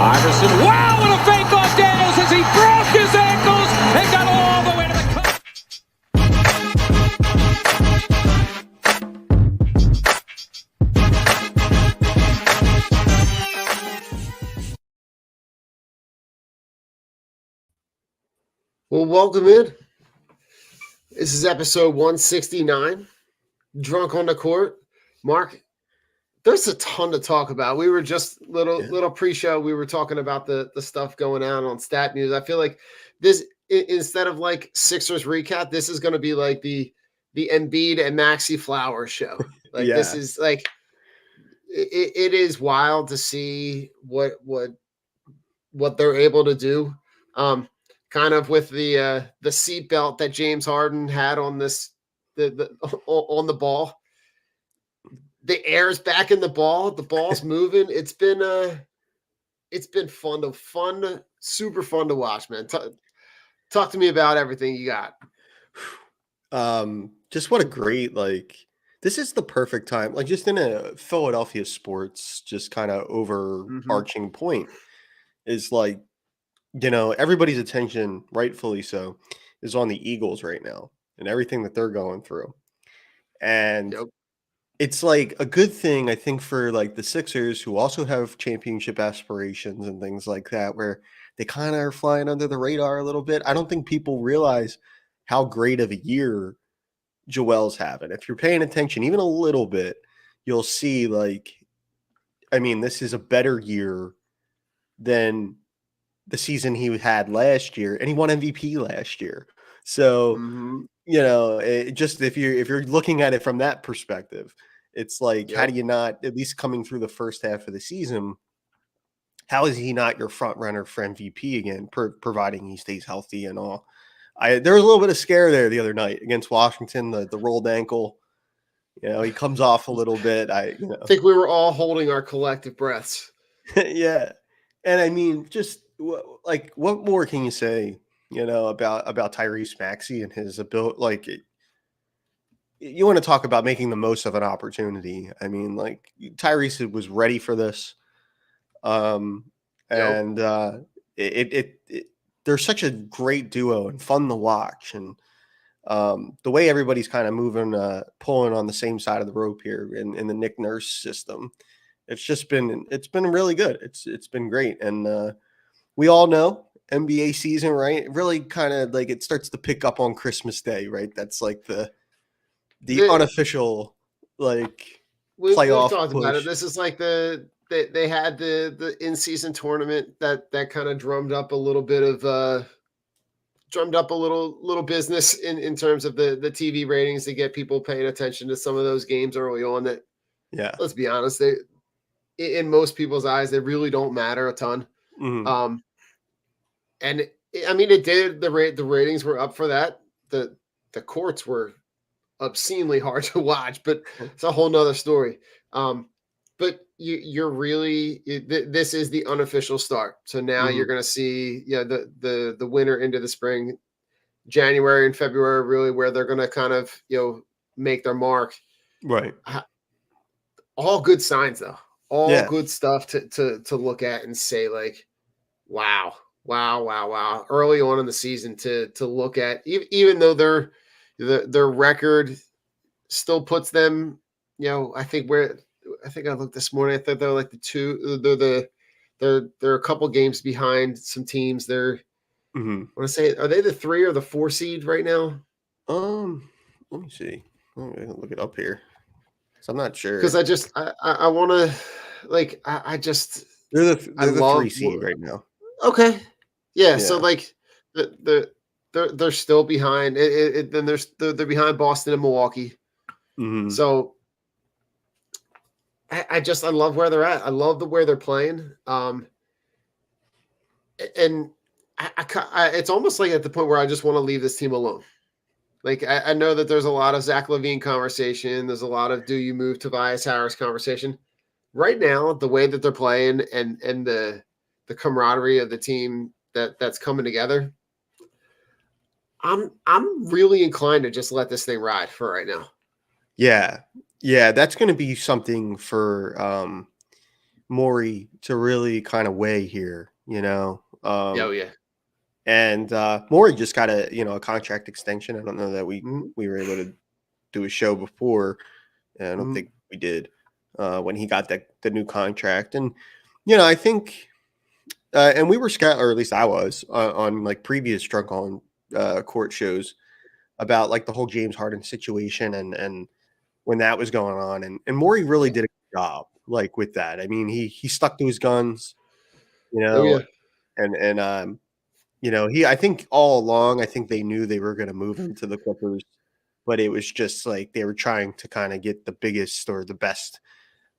Iverson, wow, what a fake off Daniels as he broke his ankles and got all the way to the cup. Well, welcome in. This is episode 169, Drunk on the Court. Mark, there's a ton to talk about. We were just little pre-show. We were talking about the stuff going on Stat News. I feel like this, instead of like Sixers recap, this is going to be like the Embiid and Maxey Flowers show. Like This is like it is wild to see what they're able to do. Kind of with the seatbelt that James Harden had on on the ball. The air's back in the ball. The ball's moving. It's been super fun to watch, man. Talk to me about everything you got. Just what a great, this is the perfect time, just in a Philadelphia sports, just kind of overarching point is everybody's attention, rightfully so, is on the Eagles right now and everything that they're going through. And it's like a good thing, I think, for the Sixers, who also have championship aspirations and things like that, where they kind of are flying under the radar a little bit. I don't think people realize how great of a year Joel's having. If you're paying attention even a little bit, you'll see this is a better year than the season he had last year, and he won MVP last year. So, if you're looking at it from that perspective, it's how do you not, at least coming through the first half of the season, how is he not your front runner for MVP again, providing he stays healthy and all? There was a little bit of scare there the other night against Washington, the rolled ankle. He comes off a little bit. I think we were all holding our collective breaths. Yeah. And just what more can you say, about Tyrese Maxey and his ability? You want to talk about making the most of an opportunity. Tyrese was ready for this. They're such a great duo and fun to watch. And the way everybody's kind of moving, pulling on the same side of the rope here in the Nick Nurse system, it's been really good. It's been great. And we all know NBA season, right? It really kind of it starts to pick up on Christmas Day, right? That's the unofficial playoff we've talked push. about it. This is they had the in-season tournament that kind of drummed up a little business in terms of the TV ratings to get people paying attention to some of those games early on that, let's be honest, they, in most people's eyes, they really don't matter a ton. Mm-hmm. It did. The ratings were up for that. The courts were obscenely hard to watch, but it's a whole nother story. But you're really, this is the unofficial start. So now you're going to see, the winter into the spring, January and February, really where they're going to kind of, make their mark. Right. All good signs though. All good stuff to look at and say wow. Early on in the season to look at, even though their record still puts them, I think I looked this morning. I thought they're they're a couple games behind some teams. They're, I want to say, are they the 3 or the 4 seed right now? Let me see. I'm gonna look it up here. So I'm not sure, because I want to they're the 3 seed right now. Okay. Yeah. So they're still behind. Then they're behind Boston and Milwaukee. Mm-hmm. So I love where they're at. I love the way they're playing. And it's almost like at the point where I just want to leave this team alone. I know that there's a lot of Zach LaVine conversation. There's a lot of do you move Tobias Harris conversation. Right now, the way that they're playing and the camaraderie of the team that's coming together. I'm really inclined to just let this thing ride for right now. Yeah. Yeah, that's going to be something for Morey to really kind of weigh here, you know. Oh yeah. And Morey just got a contract extension. I don't know that we Mhm. were able to do a show before. I don't Mhm. think we did when he got the new contract. And I think and we were or at least I was on like previous Drunk on Court shows about like the whole James Harden situation and when that was going on, and Morey really did a good job like with that. I mean, he stuck to his guns, Oh yeah. and I think all along, I think they knew they were going to move him to the Clippers, but it was just like they were trying to kind of get the biggest or the best,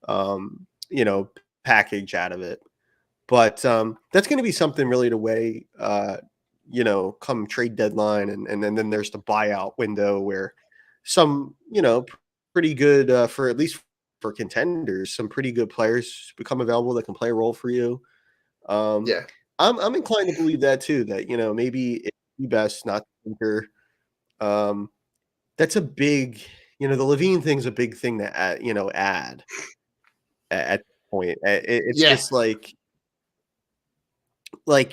um, package out of it. But that's going to be something really to weigh, come trade deadline, and then there's the buyout window where some, pretty good for at least for contenders, some pretty good players become available that can play a role for you. Um, Yeah. I'm inclined to believe that too. That maybe it'd be best not to tinker. Um, that's a big, the Levine thing's a big thing to add at this point. It's Yeah. just like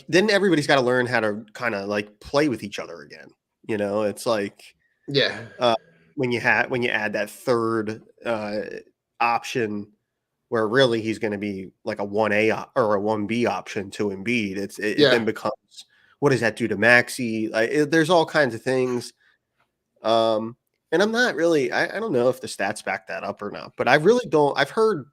then everybody's got to learn how to kind of like play with each other again. It's like Yeah. uh, when you add that third option where really he's going to be like a 1A or a 1B option to Embiid. It then Yeah. becomes, what does that do to Maxey? There's all kinds of things. And I'm not really, I don't know if the stats back that up or not, but I really don't. I've heard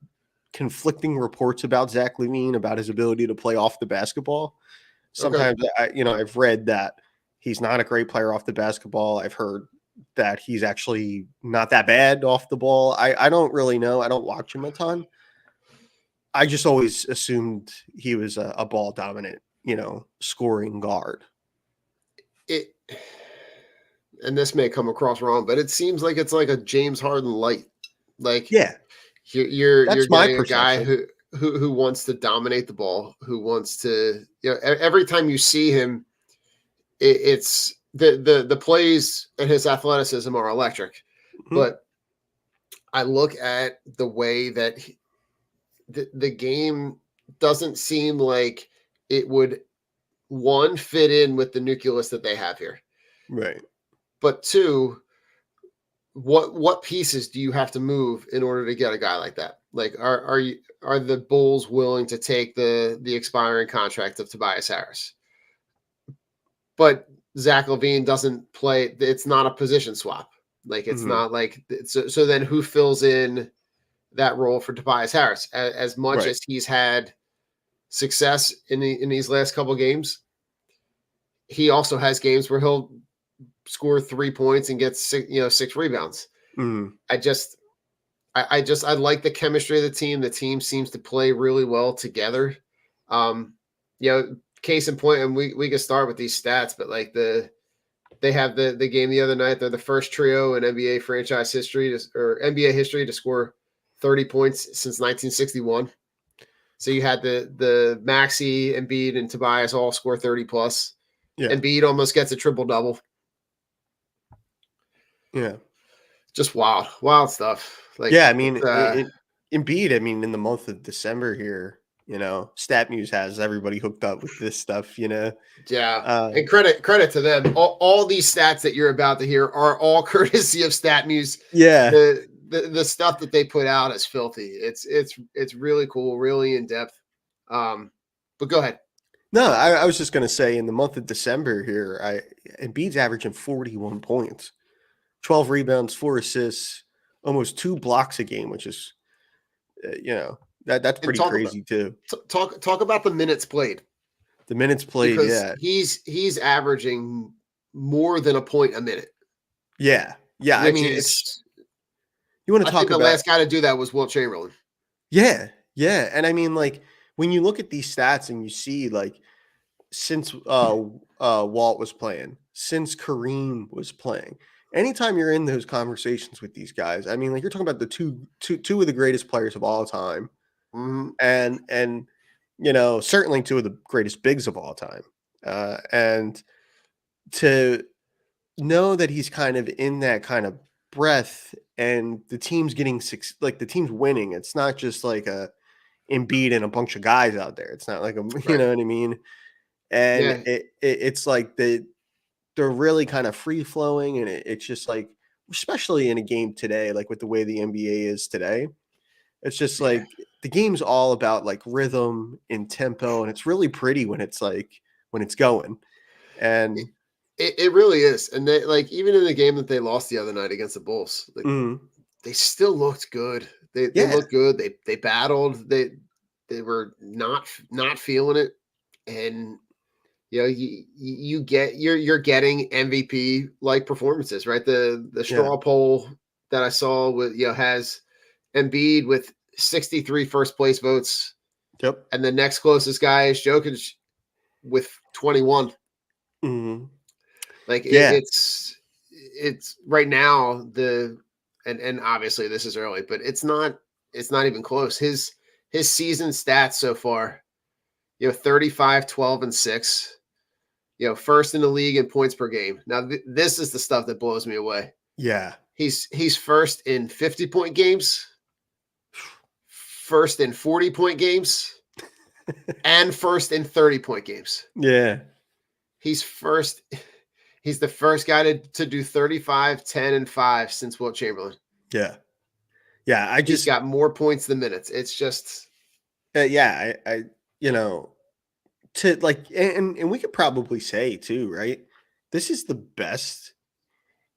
conflicting reports about Zach LaVine, about his ability to play off the basketball. Okay. Sometimes I've read that he's not a great player off the basketball. I've heard that he's actually not that bad off the ball. I don't really know. I don't watch him a ton. I just always assumed he was a ball dominant, scoring guard. It and this may come across wrong, but it seems like it's like a James Harden light. Like Yeah, you're that's my getting a guy perception. who wants to dominate the ball, who wants to, every time you see him, it's the plays and his athleticism are electric. Mhm. But I look at the way that the game doesn't seem like it would, one, fit in with the nucleus that they have here, Right. but two, what pieces do you have to move in order to get a guy like that? Like, are the Bulls willing to take the expiring contract of Tobias Harris? But Zach LaVine doesn't play. It's not a position swap. Like, it's Mhm. not like so. Then who fills in that role for Tobias Harris? As much Right. as he's had success in these last couple games, he also has games where he'll score 3 points and get 6 rebounds. Mhm. I like the chemistry of the team. The team seems to play really well together. Um, case in point, and we can start with these stats, but like they have the game the other night. They're the first trio in NBA franchise history or NBA history to score 30 points since 1961. So you had the Maxey, Embiid, and Tobias all score 30 plus. Yeah. Embiid almost gets a triple double. Yeah. Just wild stuff. Like Yeah. I mean, it's Embiid, I mean, in the month of December here, StatMuse has everybody hooked up with this stuff, yeah. Uh, And credit to them. All these stats that you're about to hear are all courtesy of StatMuse. yeah. The stuff that they put out is filthy. It's really cool, really in depth. But go ahead. No, I was just gonna say in the month of December here, Embiid's averaging 41 points, 12 rebounds, 4 assists, almost 2 blocks a game, which is that's And pretty crazy too. talk about the minutes played, The minutes played, because yeah. he's averaging more than a point a minute, Yeah. Yeah, I which mean, is, you wanna I think talk the about. last guy to do that was Wilt Chamberlain. Yeah, yeah, and I mean, like, when you look at these stats and you see, like, since, Walt was playing, since Kareem was playing, anytime you're in those conversations with these guys, I mean, like, you're talking about the two of the greatest players of all time, Mhm. and certainly two of the greatest bigs of all time. And to know that he's kind of in that kind of breath and the team's getting the team's winning. It's not just like a Embiid and a bunch of guys out there. It's not like you Right. know what I mean? And Yeah. it's like they're really kind of free flowing, and it's just like, especially in a game today, like with the way the NBA is today, it's just Yeah. like the game's all about like rhythm and tempo, and it's really pretty when it's going. And It really is. And they like even in the game that they lost the other night against the Bulls, like mm, they still looked good. They yeah, looked good. They battled. They were not feeling it. And you get you're getting MVP like performances, right? The yeah, straw poll that I saw with has Embiid with 63 first place votes, yep, and the next closest guy is Jokic with 21. mm, Like yeah, it's right now and obviously this is early, but it's not even close. His season stats so far, 35, 12, and 6. First in the league in points per game. Now this is the stuff that blows me away. yeah, He's first in 50-point games, first in 40-point games, and first in 30-point games. yeah, He's first. He's the first guy to do 35, 10, and 5 since Wilt Chamberlain. yeah, yeah. He's got more points than minutes. It's just Yeah, I to like, and we could probably say too, right? This is the best.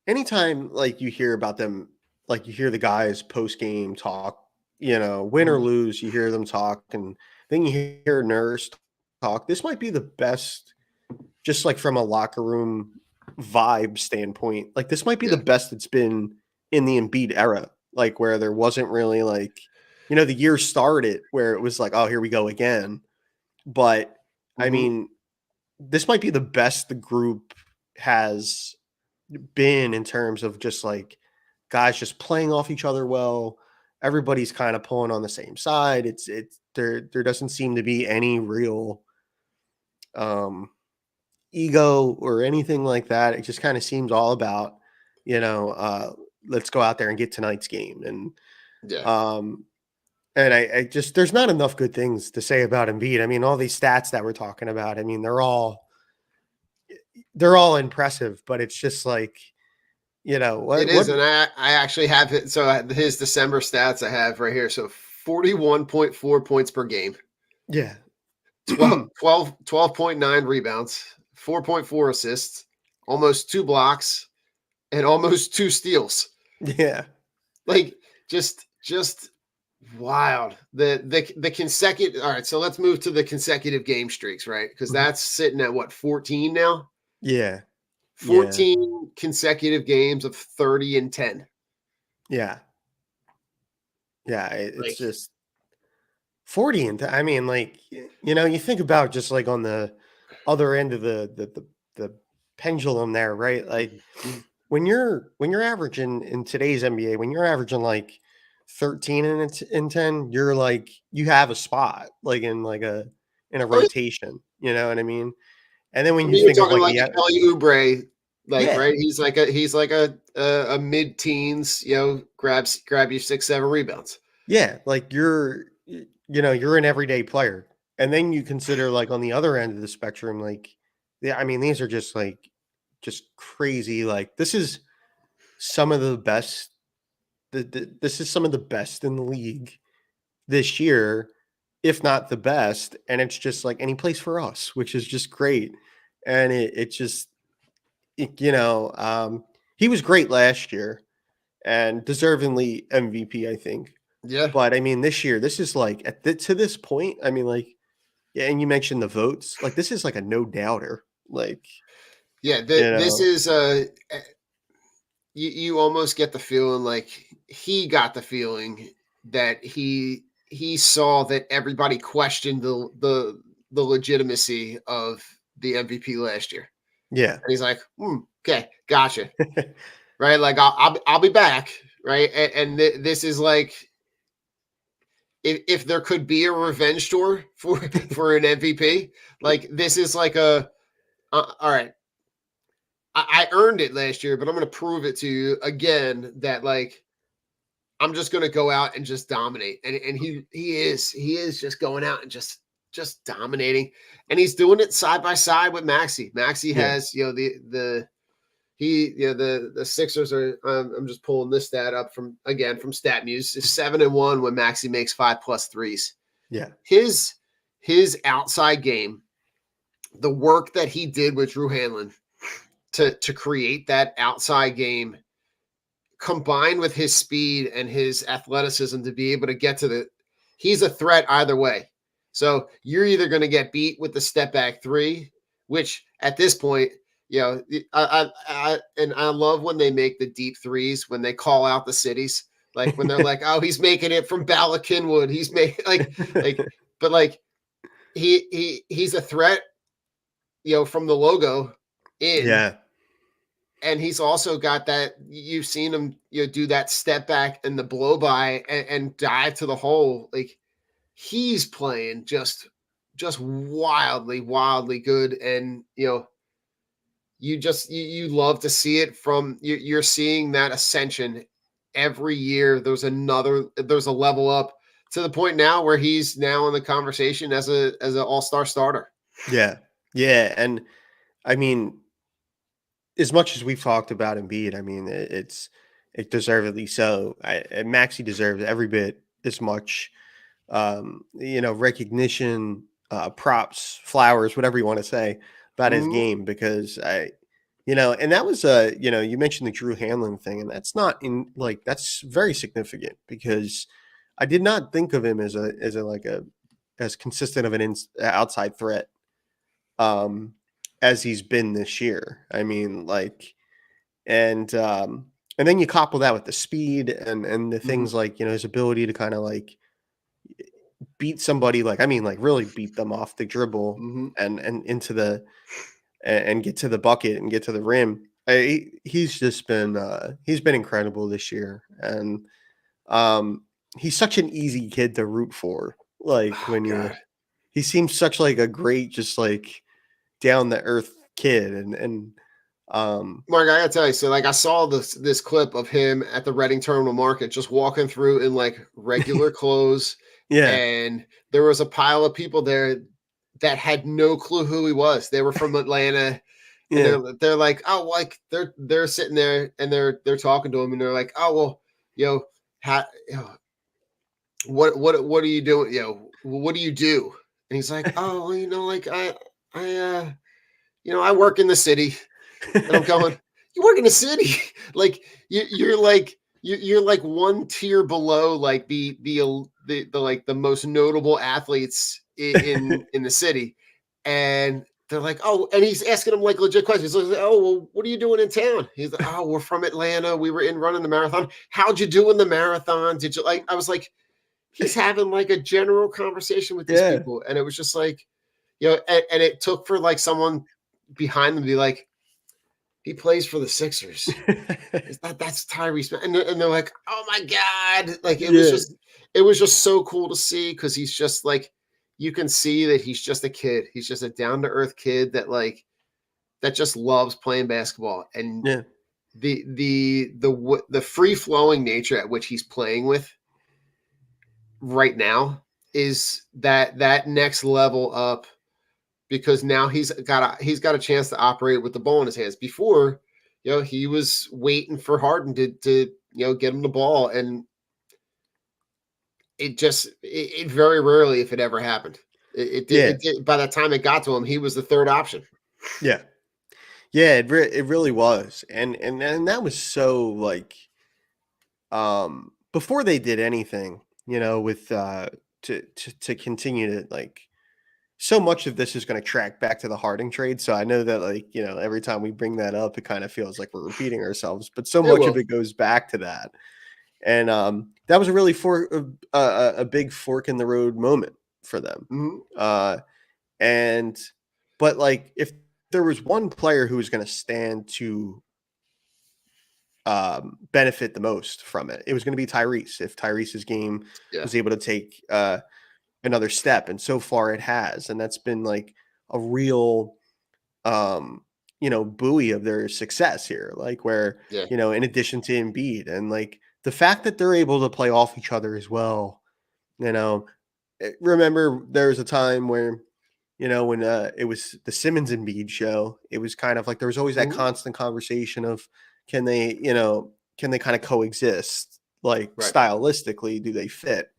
Anytime like you hear about them, like you hear the guys post game talk, win or lose, you hear them talk, and then you hear Nurse talk. This might be the best, just like from a locker room vibe standpoint. Like this might be the yeah. best it's been in the Embiid era, like where there wasn't really like, the year started where it was like, oh, here we go again. But I Mhm. mean, this might be the best the group has been in terms of just like guys just playing off each other well. Everybody's kind of pulling on the same side. It's there doesn't seem to be any real um ego or anything like that. It just kind of seems all about, you know, uh let's go out there and get tonight's game. Yeah. Um and I just there's not enough good things to say about Embiid. I mean, all these stats that we're talking about, I mean, they're all impressive, but it's just like, It what is, and I actually have it. So his December stats I have right here. So 41.4 points per game, yeah. 12.9 rebounds, 4.4 assists, almost 2 blocks, and almost 2 steals. Yeah. Like just wild. The consecutive. All right, so let's move to the consecutive game streaks, right? Because Mhm. that's sitting at what 14 now. Yeah. Yeah. 14 consecutive games of 30 and 10. Yeah. Yeah. It's Like, just 40 and I mean, like, you think about just like on the other end of the pendulum there, right? Like when you're averaging in today's NBA, when you're averaging like 13 and 10, you're like you have a spot like in a oh, rotation, you know what I mean? And then I when you mean, you're think of talking like like a Kelly Oubre, like yeah, right? He's like a mid-teens, grab you 6, 7 rebounds. yeah, like you're an everyday player. And then you consider like on the other end of the spectrum, like yeah, I mean, these are just like just crazy. Like this is some of the best. This is some of the best in the league this year, if not the best. And it's just like, and he plays for us, which is just great. And it just, he was great last year and deservingly MVP, I think. Yeah, But I mean, this year, this is like to this point. I mean, like, yeah, and you mentioned the votes. Like, this is like a no doubter. Like, yeah. you This know, is you almost get the feeling like he got the feeling that he saw that everybody questioned the legitimacy of the MVP last year, yeah, and he's like, okay, gotcha, right? Like I'll be back, right? And this is like if there could be a revenge tour for an MVP, like this is like a all right. I earned it last year, but I'm going to prove it to you again that like I'm just going to go out and just dominate. And he is just going out and just dominating, and he's doing it side by side with Maxey. Maxey has the Sixers are. I'm just pulling this stat up from StatMuse. Is 7-1 when Maxey makes 5+ threes. Yeah, his outside game, the work that he did with Drew Hanlon to create that outside game, combined with his speed and his athleticism to be able to get to he's a threat either way. So you're either going to get beat with the step back three, which at this point, I love when they make the deep threes, when they call out the cities, like when they're like, oh, he's making it from Bala Cynwyd. He's making but like he's a threat, from the logo in. Yeah. And he's also got that, you've seen him, do that step back and the blow by and dive to the hole. Like he's playing just wildly, wildly good. And, you love to see it from, you're seeing that ascension every year. There's a level up to the point now where he's now in the conversation as an all-star starter. Yeah. Yeah. And I mean, as much as we've talked about Embiid, I mean, it deservedly so. Maxey deserves every bit as much, recognition, props, flowers, whatever you want to say about his game, because and that was, you mentioned the Drew Hanlon thing, and that's that's very significant, because I did not think of him as consistent of an outside threat. As he's been this year. I mean, and then you couple that with the speed and the things like, his ability to kind of beat somebody, really beat them off the dribble and into and get to the bucket and get to the rim. He's just been he's been incredible this year, and he's such an easy kid to root for. He seems such a great, just down the earth kid. And Mark, I gotta tell you, so I saw this clip of him at the Reading Terminal Market just walking through in regular clothes. Yeah. And there was a pile of people there that had no clue who he was. They were from Atlanta. And they're like, oh, they're sitting there and they're talking to him, and they're like, oh, well, what are you doing? What do you do? And he's like, oh, I work in the city. And I'm going, you work in the city? You're one tier below the most notable athletes in the city. And they're like, oh, and he's asking them legit questions. He's like, oh, well, what are you doing in town? He's like, oh, we're from Atlanta. We were running the marathon. How'd you do in the marathon? Did you I was like, he's having a general conversation with these people. And it was just and it took for someone behind them to be like, he plays for the Sixers. That's Tyrese. And they're like, oh my God. It was just so cool to see, because he's just you can see that he's just a kid. He's just a down to earth kid that that just loves playing basketball. And the free flowing nature at which he's playing with right now is that next level up, because now he's got a chance to operate with the ball in his hands. Before, he was waiting for Harden to get him the ball, and it very rarely, if it ever happened, it did. By the time it got to him, he was the third option. Yeah, it really was, and that was so before they did anything, with to continue to so much of this is going to track back to the Harden trade. So I know that every time we bring that up, it kind of feels like we're repeating ourselves, but so much of it goes back to that. And that was a really a big fork in the road moment for them. But if there was one player who was going to stand to benefit the most from it. It was going to be Tyrese if Tyrese's game Yeah. was able to take another step, and so far it has, and that's been like a real buoy of their success here. Like where Yeah. in addition to Embiid, and like the fact that they're able to play off each other as well. Remember there was a time where when it was the Simmons and Embiid show, it was kind of like there was always that constant conversation of can they kind of coexist? Like Right. stylistically, do they fit?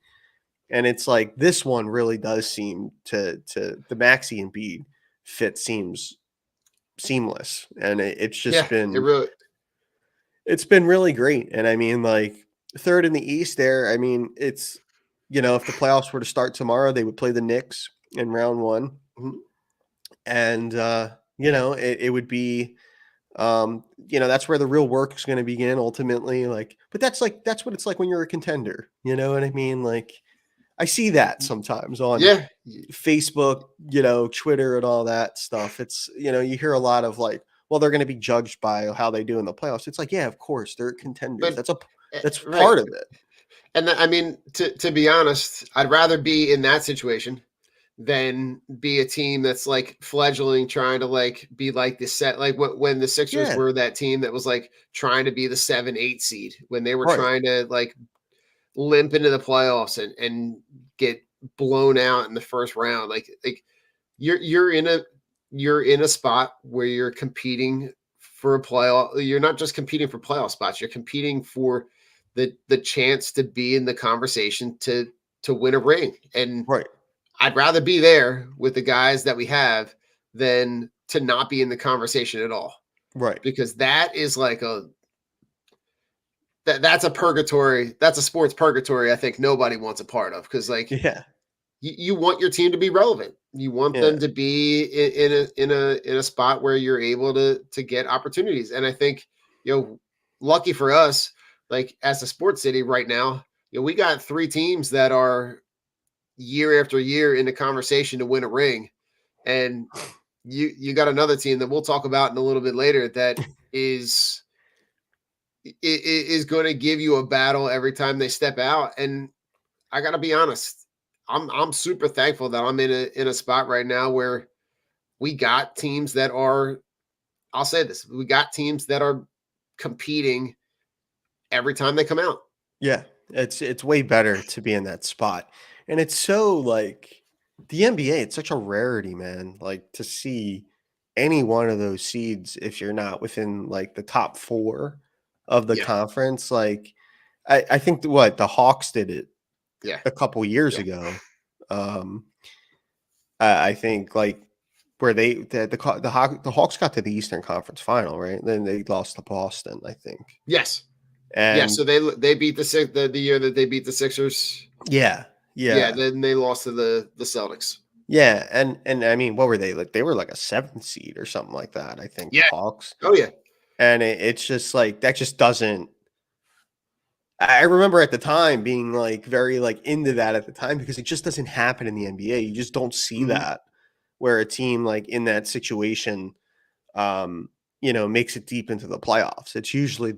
And it's like this one really does seem to the Maxey and Embiid fit seems seamless, and it's just it's been really great. And I mean, like third in the East there. I mean, it's if the playoffs were to start tomorrow, they would play the Knicks in round one. Mhm. And it would be that's where the real work is going to begin ultimately. Like, but that's what it's like when you're a contender. You know what I mean? Like, I see that sometimes on Facebook, Twitter and all that stuff. It's you hear a lot of like, well, they're going to be judged by how they do in the playoffs. It's like, yeah, of course they're contenders. But that's right. part of it. And I mean, to be honest, I'd rather be in that situation than be a team that's like fledgling, trying to like be like the set, like when the Sixers were that team that was like trying to be the 7-8 seed when they were trying to like limp into the playoffs and get blown out in the first round. Like you're in a spot where you're competing for a playoff. You're not just competing for playoff spots. You're competing for the chance to be in the conversation to win a ring. And I'd rather be there with the guys that we have than to not be in the conversation at all. Right. Because that is like that's a purgatory. That's a sports purgatory. I think nobody wants a part of, because like, you want your team to be relevant. You want them to be in a spot where you're able to get opportunities. And I think, lucky for us, like as a sports city right now, we got 3 teams that are year after year in the conversation to win a ring. And you got another team that we'll talk about in a little bit later that is going to give you a battle every time they step out. And I got to be honest, I'm super thankful that I'm in a spot right now where we got teams that are, I'll say this, we got teams that are competing every time they come out. Yeah, it's way better to be in that spot. And it's so like the NBA, it's such a rarity, man. Like to see any one of those seeds if you're not within like the top 4 of the conference. Like I think the Hawks did it a couple years ago. I think like where the Hawks got to the Eastern Conference Final, right? Then they lost to Boston, I think. Yes. And so they beat the year that they beat the Sixers. Yeah. Then they lost to the Celtics. Yeah, and I mean, what were they like? They were like a 7th seed or something like that, I think. Yeah. The Hawks. Oh yeah. And it's just like that just doesn't. I remember at the time being like very like into that at the time because it just doesn't happen in the NBA. You just don't see that where a team like in that situation, makes it deep into the playoffs. It's usually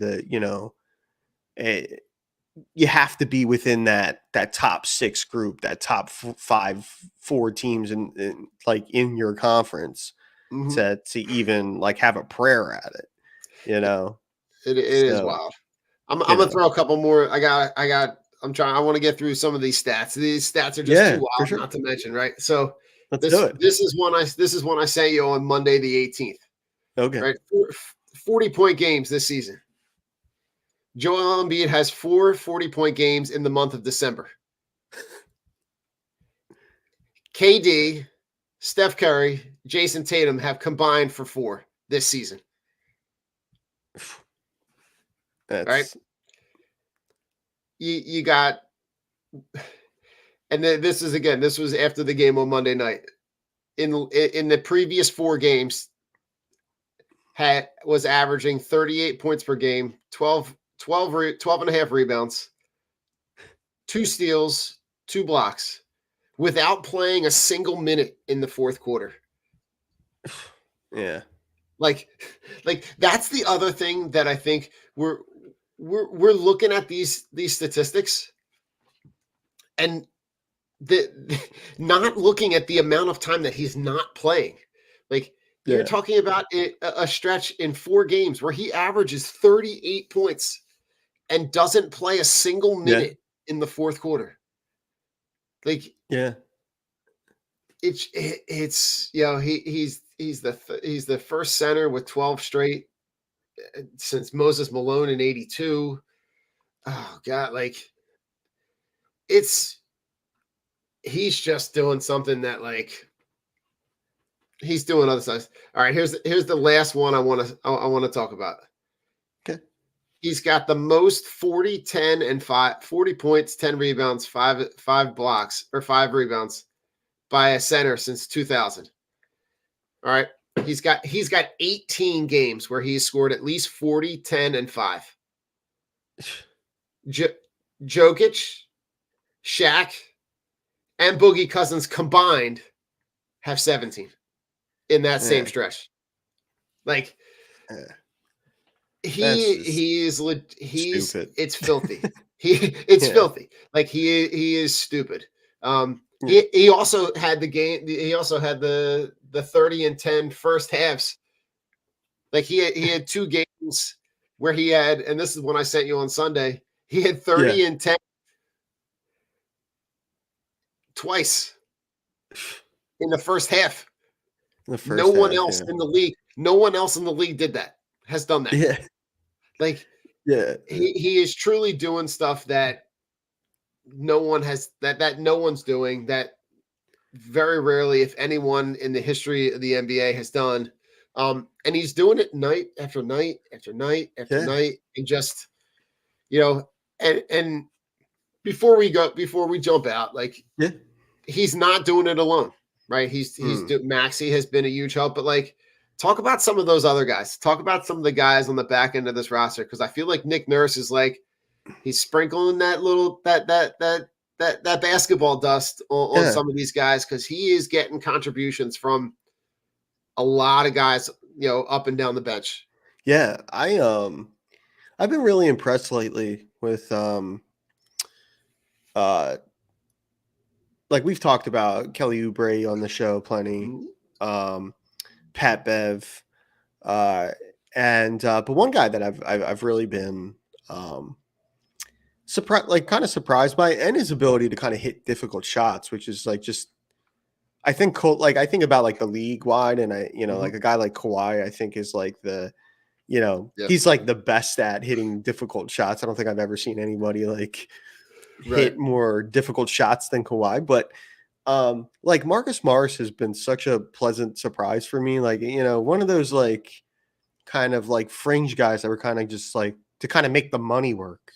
you have to be within that top 6 group, that top 4 teams in like in your conference to even like have a prayer at it. It is wild. I'm gonna throw a couple more. I want to get through some of these stats. These stats are just too wild not to mention, right? So this is one I sent you on Monday the 18th. Okay. Right. 40-point games this season. Joel Embiid has 4 40-point games in the month of December. KD, Steph Curry, Jason Tatum have combined for 4 this season. Right? You got, and then this was after the game on Monday night. In the previous 4 games, was averaging 38 points per game, 12 and a half rebounds, 2 steals, 2 blocks, without playing a single minute in the fourth quarter. Yeah. Like that's the other thing that I think we're looking at these statistics and not looking at the amount of time that he's not playing. Like you're talking about a stretch in 4 games where he averages 38 points and doesn't play a single minute in the fourth quarter. Like it's he's the first center with 12 straight since Moses Malone in 82. Oh God, like he's just doing something that like he's doing other stuff. All right, here's the last one I want to talk about. Okay. He's got the most 40, 10, and 40 points, 10 rebounds, 5 blocks, or 5 rebounds by a center since 2000. All right. He's got 18 games where he's scored at least 40, 10, and 5. Jokic, Shaq, and Boogie Cousins combined have 17 in that same stretch. Like he's it's filthy. It's filthy. Like he is stupid. He also had the game. He also had the 30 and 10 first halves. Like he had 2 games where he had, and this is when I sent you on Sunday. He had 30 and 10 twice in the first half. No one else in the league did that. Has done that. Yeah. Like he is truly doing stuff that no one has that no one's doing, that very rarely, if anyone in the history of the NBA has done. And he's doing it night after night after night after night, and just and before we jump out, like he's not doing it alone, right? Maxey has been a huge help, but like talk about some of those other guys. Talk about some of the guys on the back end of this roster, because I feel like Nick Nurse is like he's sprinkling that little that basketball dust on some of these guys, because he is getting contributions from a lot of guys, up and down the bench. Yeah, I've been really impressed lately with like we've talked about Kelly Oubre on the show plenty, Pat Bev, but one guy that I've really been surprised by, and his ability to kind of hit difficult shots, which is like just I think about like the league wide, and like a guy like Kawhi, I think is like he's like the best at hitting difficult shots. I don't think I've ever seen anybody like hit more difficult shots than Kawhi, but like Marcus Morris has been such a pleasant surprise for me. Like, one of those like kind of like fringe guys that were kind of just like to kind of make the money work,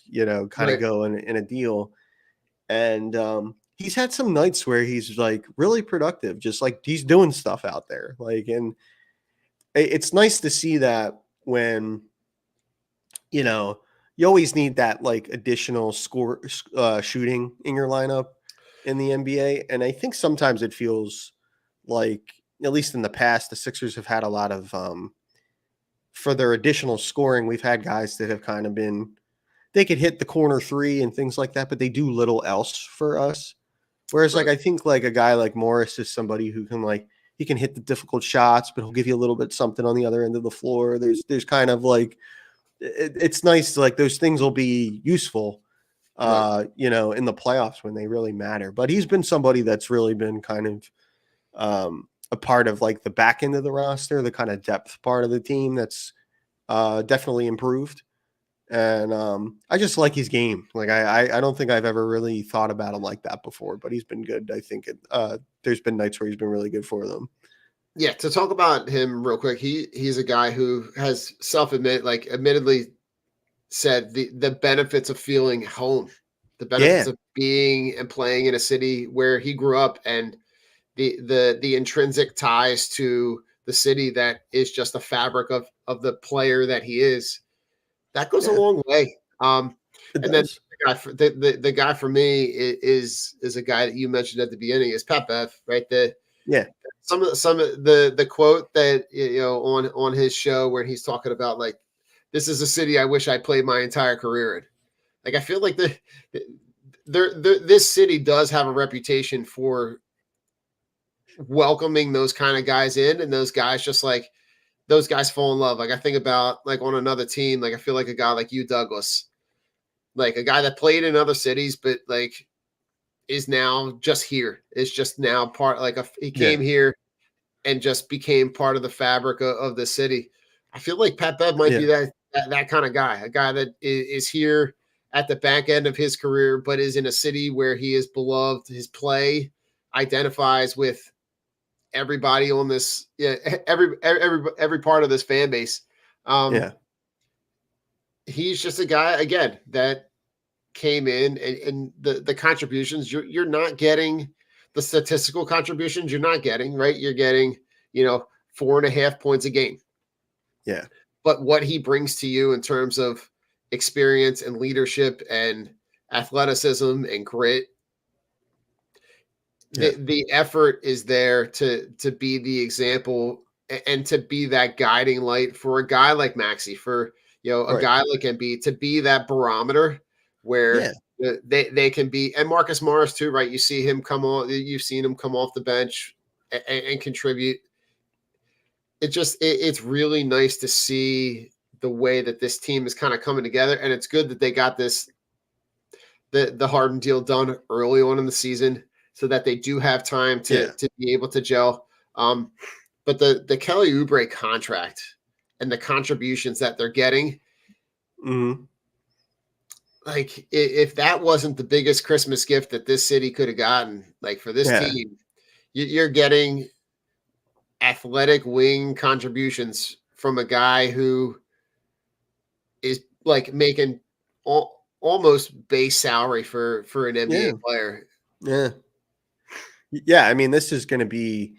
kind of go in a deal. And he's had some nights where he's like really productive, just like he's doing stuff out there. Like, and it's nice to see that when, you always need that like additional shooting in your lineup in the NBA. And I think sometimes it feels like, at least in the past, the Sixers have had a lot of, for their additional scoring, we've had guys that have kind of been, they could hit the corner 3 and things like that, but they do little else for us. Whereas like, I think like a guy like Morris is somebody who can like, he can hit the difficult shots, but he'll give you a little bit something on the other end of the floor. There's kind of like, it's nice to like those things will be useful, in the playoffs when they really matter. But he's been somebody that's really been kind of a part of like the back end of the roster, the kind of depth part of the team that's definitely improved. And I just like his game. Like I don't think I've ever really thought about him like that before, but he's been good. I think there's been nights where he's been really good for them. Yeah, to talk about him real quick, he's a guy who has admittedly said the benefits of feeling home, the benefits of being and playing in a city where he grew up, and the intrinsic ties to the city that is just the fabric of the player that he is. That goes a long way. And then the guy for me is a guy that you mentioned at the beginning, is Pat Bev, right? Some of the quote that on his show where he's talking about like this is a city I wish I played my entire career in. Like, I feel like this city does have a reputation for welcoming those kind of guys in, and those guys just like those guys fall in love. Like, I think about like on another team, like I feel like a guy like you, Douglas, like a guy that played in other cities, but like is now just here. Is just now part he came here and just became part of the fabric of the city. I feel like Pat Bev might be that kind of guy, a guy that is here at the back end of his career, but is in a city where he is beloved. His play identifies with everybody on this, every part of this fan base. He's just a guy again that came in and the contributions you're not getting. The statistical contributions you're not getting, right? You're getting, 4.5 points a game. Yeah. But what he brings to you in terms of experience and leadership and athleticism and grit, the effort is there to be the example and to be that guiding light for a guy like Maxey, for, a guy like Embiid, to be that barometer where they can be, and Marcus Morris too, right? You see him come on, you've seen him come off the bench and contribute. It's really nice to see the way that this team is kind of coming together, and it's good that they got the Harden deal done early on in the season so that they do have time to be able to gel. But the Kelly Oubre contract and the contributions that they're getting, like if that wasn't the biggest Christmas gift that this city could have gotten, like for this team, you're getting athletic wing contributions from a guy who is like making almost base salary for an NBA player. Yeah. I mean, this is going to be,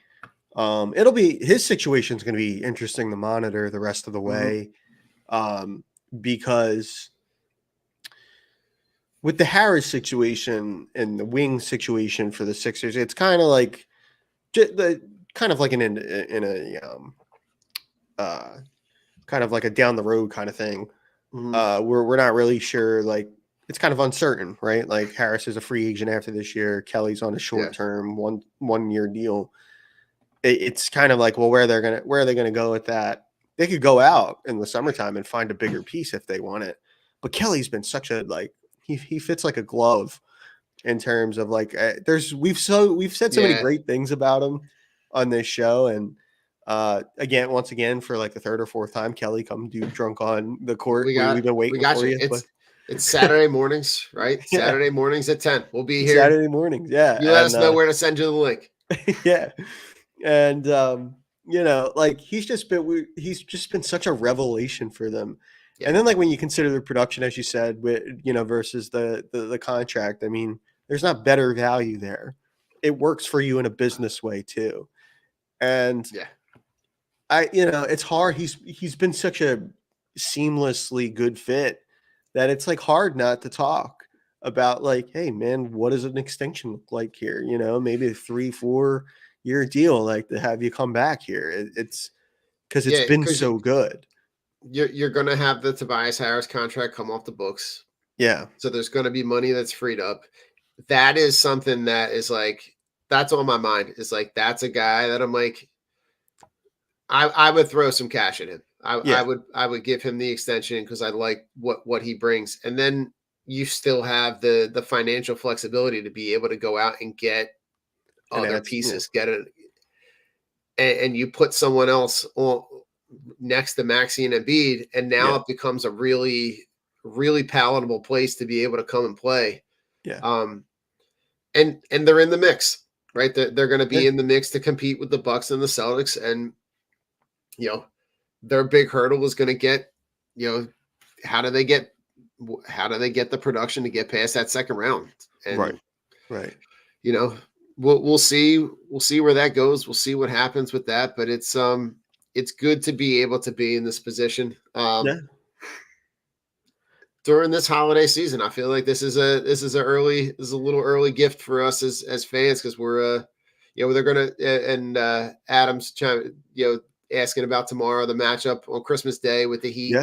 his situation is going to be interesting to monitor the rest of the way. Because with the Harris situation and the wing situation for the Sixers, it's kind of like kind of like kind of like a down the road kind of thing. We're not really sure. Like, it's kind of uncertain, right? Like, Harris is a free agent after this year. Kelly's on a short term 1 year deal. It's kind of like, well, where are they gonna go with that? They could go out in the summertime and find a bigger piece if they want it. But Kelly's been such a he fits like a glove in terms of like we've said so many great things about him on this show, and once again for like the third or fourth time, Kelly, come do Drunk on the Court. We've been waiting for you. It's Saturday mornings, right? Saturday mornings at 10. We'll be here. Saturday mornings, yeah. You let us know where to send you the link. Yeah, and like he's just been such a revelation for them. And then, like, when you consider the production, as you said, versus the contract, I mean, there's not better value there. It works for you in a business way too. And it's hard. He's been such a seamlessly good fit that it's like hard not to talk about like, hey man, what does an extension look like here? Maybe a 3-4 year deal, like to have you come back here. It's because it's been so good. You're going to have the Tobias Harris contract come off the books. Yeah. So there's going to be money that's freed up. That is something that is like, that's on my mind. It's like, that's a guy that I'm like, I would throw some cash at him. I would give him the extension because I like what he brings. And then you still have the financial flexibility to be able to go out and get other pieces, get it. And you put someone else on next to Maxey and Embiid, and now it becomes a really, really palatable place to be able to come and play. Yeah. And they're in the mix, right? They're going to be in the mix to compete with the Bucks and the Celtics, and their big hurdle is going to get, how do they get the production to get past that second round? And, right. We'll see where that goes. We'll see what happens with that, but it's good to be able to be in this position during this holiday season. I feel like this is a little early gift for us as fans, because we're they're gonna and Adam's asking about tomorrow, the matchup on Christmas Day with the Heat.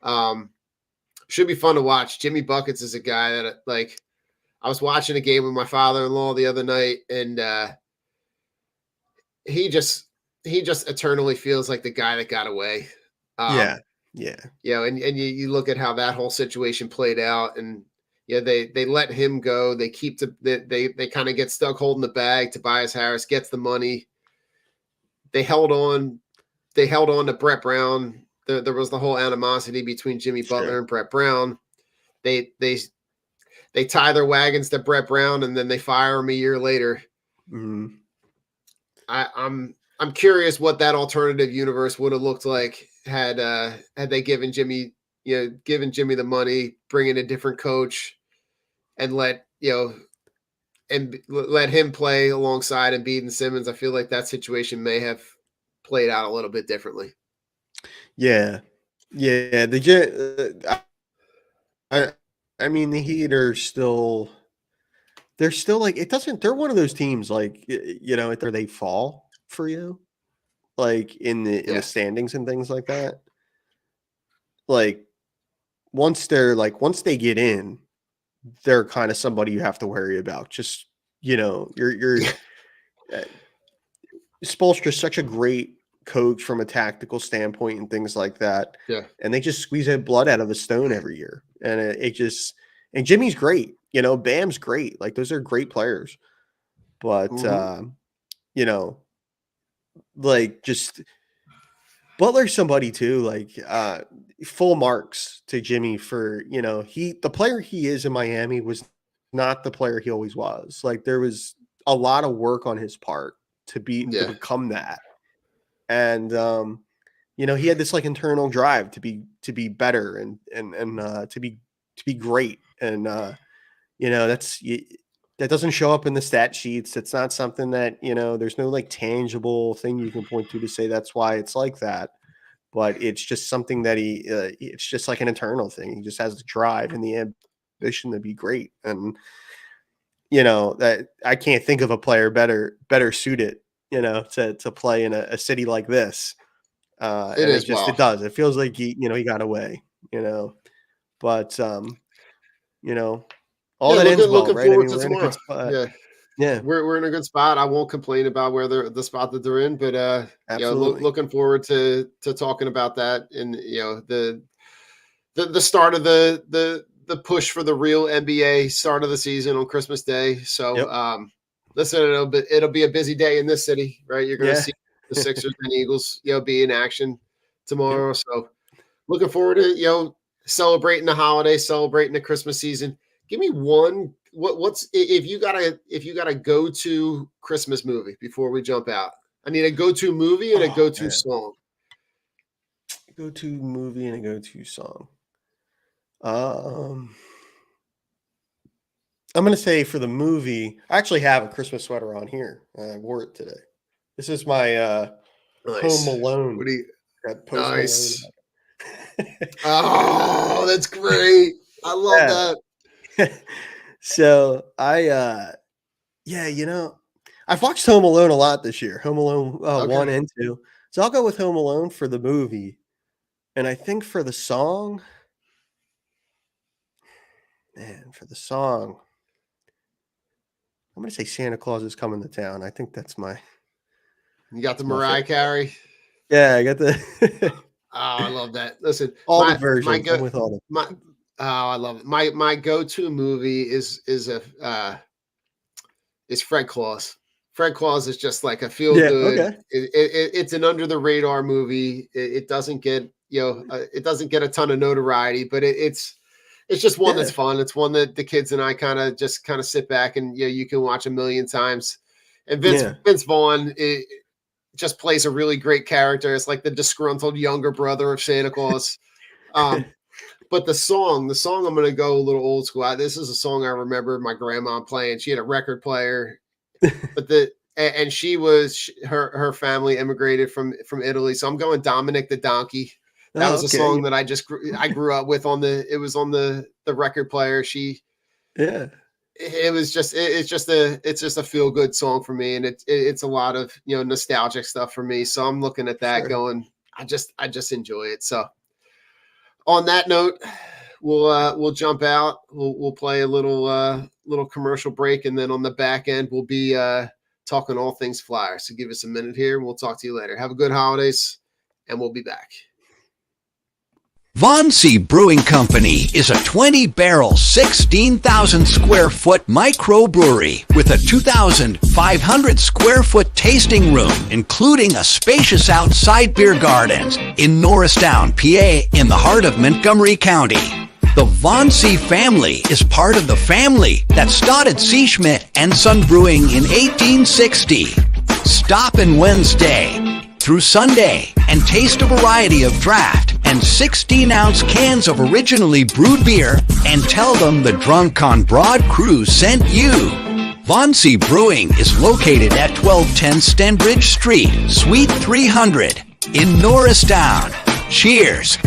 Should be fun to watch. Jimmy Buckets is a guy that like I was watching a game with my father-in-law the other night, and he just eternally feels like the guy that got away. Yeah. And you look at how that whole situation played out, and they let him go. They keep they kind of get stuck holding the bag. Tobias Harris gets the money. They held on to Brett Brown. There was the whole animosity between Jimmy Butler and Brett Brown. They tie their wagons to Brett Brown, and then they fire him a year later. Mm-hmm. I'm curious what that alternative universe would have looked like had they given Jimmy the money, bring in a different coach, and let him play alongside Embiid and Simmons. I feel like that situation may have played out a little bit differently. Yeah. I mean, the Heat are still. They're still like it doesn't. They're one of those teams like they fall for you, like in the standings and things like that. Like once they get in, they're kind of somebody you have to worry about. Just you're Spoelstra's such a great coach from a tactical standpoint and things like that. Yeah, and they just squeeze that blood out of a stone every year, and and Jimmy's great. Bam's great. Like those are great players, but like just Butler's somebody too. Like full marks to Jimmy for the player he is in Miami was not the player he always was. Like there was a lot of work on his part to become that, and he had this like internal drive to be better and to be great, and that doesn't show up in the stat sheets. It's not something that there's no like tangible thing you can point to say that's why it's like that, but it's just something that it's just like an internal thing. He just has the drive and the ambition to be great, and that I can't think of a player better suited to play in a city like this. It does. It feels like he got away, but all that ends well, right? I mean, we're in a good spot. Yeah, we're in a good spot. I won't complain about where the spot that they're in, but looking forward to talking about that and the start of the push for the real NBA start of the season on Christmas Day. So listen, it'll be a busy day in this city, right? You're going to see the Sixers and Eagles, be in action tomorrow. Yep. So looking forward to celebrating the holiday, celebrating the Christmas season. Give me one. What's if you got a go-to Christmas movie before we jump out? I need a go-to movie and a go-to song. Go-to movie and a go-to song. I'm going to say for the movie, I actually have a Christmas sweater on here. I wore it today. This is my Home Alone. What do you? Nice. Oh, that's great. I love that. So I've watched Home Alone a lot this year. Home Alone 1 and 2. So I'll go with Home Alone for the movie. And I think for the song, I'm going to say Santa Claus is Coming to Town. I think that's my. You got the Mariah Carey? Yeah, I got the. I love that. Listen, all the versions. I'm with all of them. I love it. My go-to movie is Fred Claus. Fred Claus is just like a feel good. Okay. It's an under the radar movie. It doesn't get it doesn't get a ton of notoriety, but it's just one that's fun. It's one that the kids and I kind of sit back and you can watch a million times. And Vince Vaughn just plays a really great character. It's like the disgruntled younger brother of Santa Claus. But the song, I'm going to go a little old school. This is a song I remember my grandma playing. She had a record player, but her family immigrated from Italy. So I'm going Dominic the Donkey. That was a song that I grew up with it was on the record player. It's just a feel good song for me. And it's a lot of, nostalgic stuff for me. So I'm looking at that going, I just enjoy it. So, On that note, we'll jump out. We'll play a little commercial break, and then on the back end we'll be talking all things Flyers. So give us a minute here, and we'll talk to you later. Have a good holidays, and we'll be back. Von C. Brewing Company is a 20-barrel, 16,000 square foot microbrewery with a 2,500 square foot tasting room, including a spacious outside beer gardens in Norristown, PA, in the heart of Montgomery County. The Von C. family is part of the family that started C. Schmidt and Son Brewing in 1860. Stop in Wednesday through Sunday and taste a variety of draft and 16-ounce cans of originally brewed beer and tell them the Drunk on Broad crew sent you. Von C. Brewing is located at 1210 Stenbridge Street, Suite 300 in Norristown. Cheers.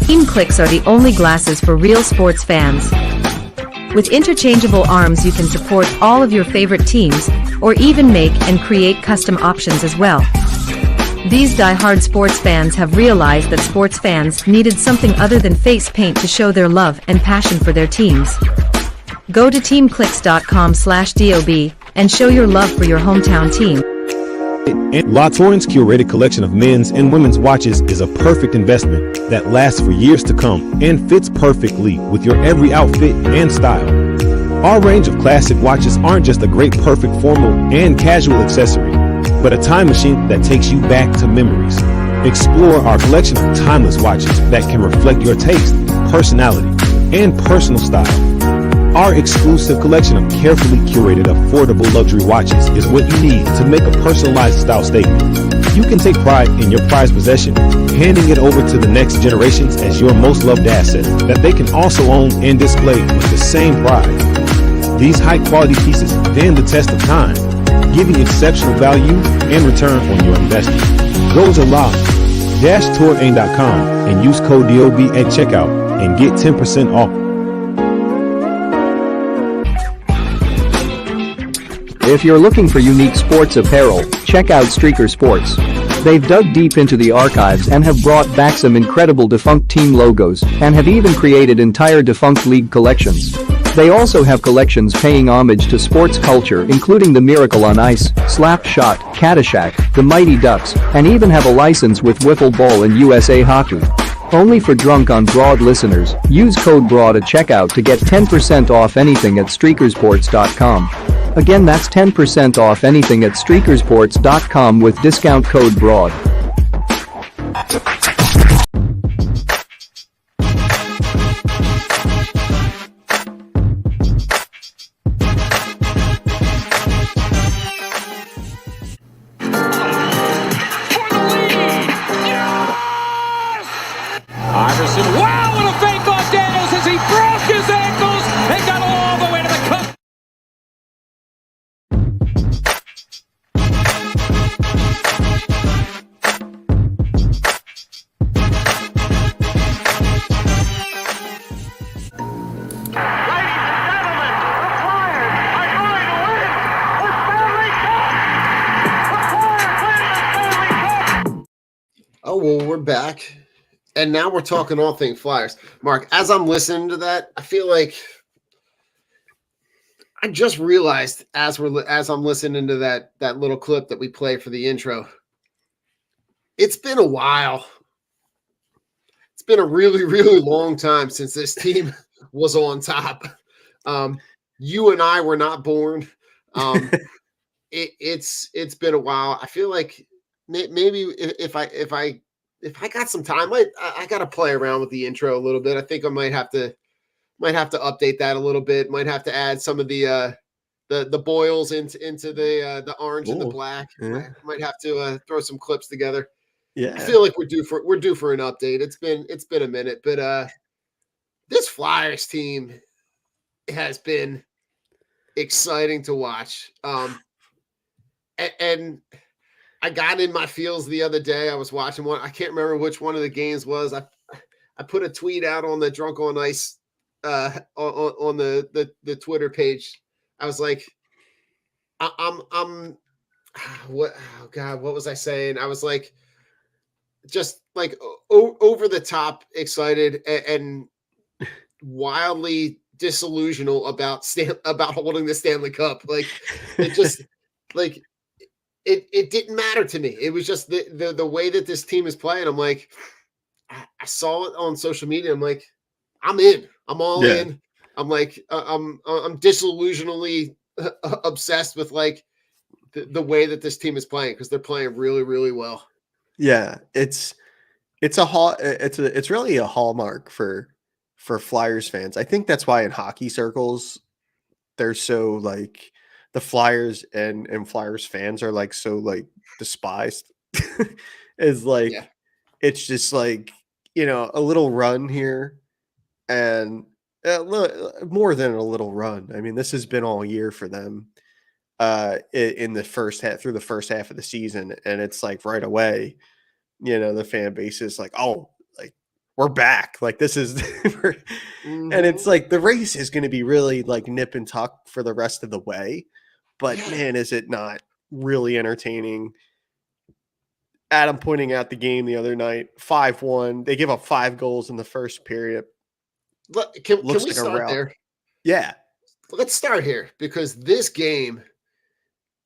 Team Clicks are the only glasses for real sports fans. With interchangeable arms, you can support all of your favorite teams, or even make and create custom options as well. These die-hard sports fans have realized that sports fans needed something other than face paint to show their love and passion for their teams. Go to teamclicks.com/DOB and show your love for your hometown team. La Torrance curated collection of men's and women's watches is a perfect investment that lasts for years to come and fits perfectly with your every outfit and style. Our range of classic watches aren't just a great perfect formal and casual accessory, but a time machine that takes you back to memories. Explore our collection of timeless watches that can reflect your taste, personality, and personal style. Our exclusive collection of carefully curated, affordable luxury watches is what you need to make a personalized style statement. You can take pride in your prized possession, handing it over to the next generations as your most loved asset that they can also own and display with the same pride. These high-quality pieces stand the test of time, giving exceptional value and return on your investment. Go to la-touraine.com and use code DOB at checkout and get 10% off. If you're looking for unique sports apparel, check out Streaker Sports. They've dug deep into the archives and have brought back some incredible defunct team logos and have even created entire defunct league collections. They also have collections paying homage to sports culture, including the Miracle on Ice, Slap Shot, Caddyshack, the Mighty Ducks, and even have a license with Wiffle Ball and USA Hockey. Only for Drunk on Broad listeners, use code BROAD at checkout to get 10% off anything at streakersports.com. Again, that's 10% off anything at streakersports.com with discount code BROAD. Iverson, wow, what a fake off Daniels as he broke his ankles and got all the way to the cup. Oh, well, we're back. And now we're talking all things Flyers. Mark, as I'm listening to that, I feel like I just realized as I'm listening to that little clip that we play for the intro, it's been a while. It's been a really, really long time since this team was on top. You and I were not born. It's been a while. I feel like maybe if I got some time, I got to play around with the intro a little bit. I think I might have to update that a little bit. Might have to add some of the boils into the orange and the black. Yeah. Might have to throw some clips together. Yeah. I feel like we're due for an update. It's been a minute, but this Flyers team has been exciting to watch. And I got in my feels the other day. I was watching one. I can't remember which one of the games was. I put a tweet out on the Drunk on Ice on the Twitter page. I was like, I'm what? Oh God, what was I saying? I was like, just like over the top excited and wildly disillusional about holding the Stanley Cup. Like it just like it didn't matter to me. It was just the way that this team is playing. I'm like, I saw it on social media. I'm like, I'm in. I'm all in. I'm like, I'm disillusionally obsessed with like the way that this team is playing because they're playing really, really well. Yeah, it's really a hallmark for Flyers fans. I think that's why in hockey circles they're so like the Flyers and Flyers fans are like so like despised. Is like Yeah. it's just like, you know, a little run here and more than a little run. I mean, this has been all year for them in the first half through the first half of the season, and it's like right away, you know, the fan base is like, oh, like we're back, like this is and it's like the race is going to be really like nip and tuck for the rest of the way, but man, is it not really entertaining. Adam pointing out the game the other night, 5-1. They give up 5 goals in the first period. Can we start there? Yeah. Let's start here because this game,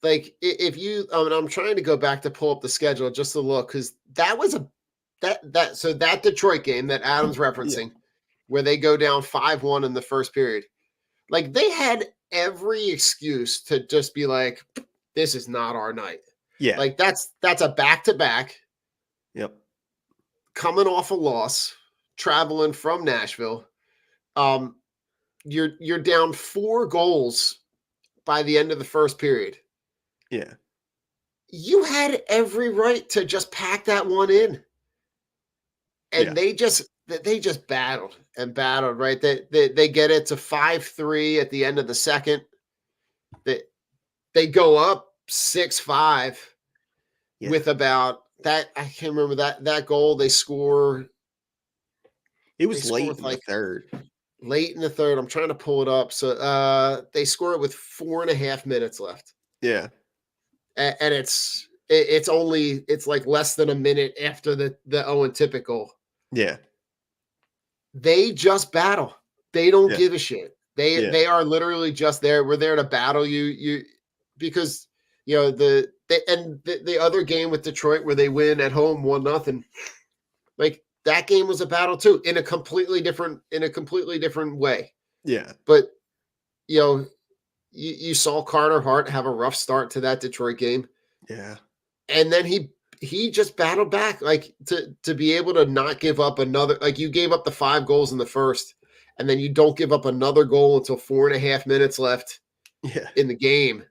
like if you, I'm trying to go back to pull up the schedule just to look because that was that Detroit game that Adam's referencing, where they go down 5-1 in the first period. Like they had every excuse to just be like, this is not our night. Yeah. Like that's a back-to-back. Yep. Coming off a loss, traveling from Nashville. You're down 4 goals by the end of the first period. Yeah. You had every right to just pack that one in. And they just battled and battled, right? They get it to 5-3 at the end of the second. They go up 6-5 with about that. I can't remember that goal. They score. It was late in the third. Late in the third. I'm trying to pull it up. So they score it with 4.5 minutes left. Yeah. And it's like less than a minute after the Owen Tippett goal. Yeah. They just battle. They don't give a shit. They are literally just there. We're there to battle you because you know the other game with Detroit where they win at home 1-0. Like that game was a battle too in a completely different way. Yeah. But you know, you saw Carter Hart have a rough start to that Detroit game. Yeah. And then he just battled back, like to be able to not give up another. Like you gave up the 5 goals in the first, and then you don't give up another goal until 4.5 minutes left in the game.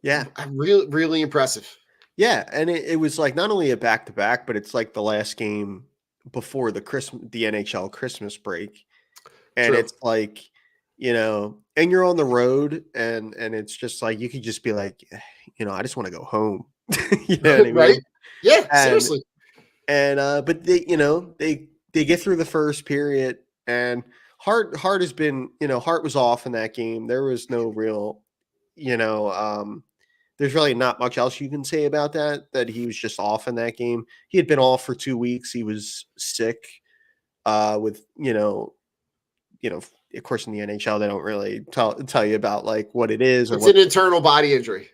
Yeah. Really, really impressive. Yeah. And it was like not only a back-to-back, but it's like the last game before the NHL Christmas break. And it's like, you know, and you're on the road and it's just like, you could just be like, you know, I just want to go home. You know what I mean? Right? Yeah, seriously. And but they, you know, they get through the first period and Hart has been, you know, Hart was off in that game. There was no real, you know, there's really not much else you can say about that he was just off in that game. He had been off for 2 weeks. He was sick with, you know, of course in the NHL, they don't really tell you about like what it is. It's an internal body injury.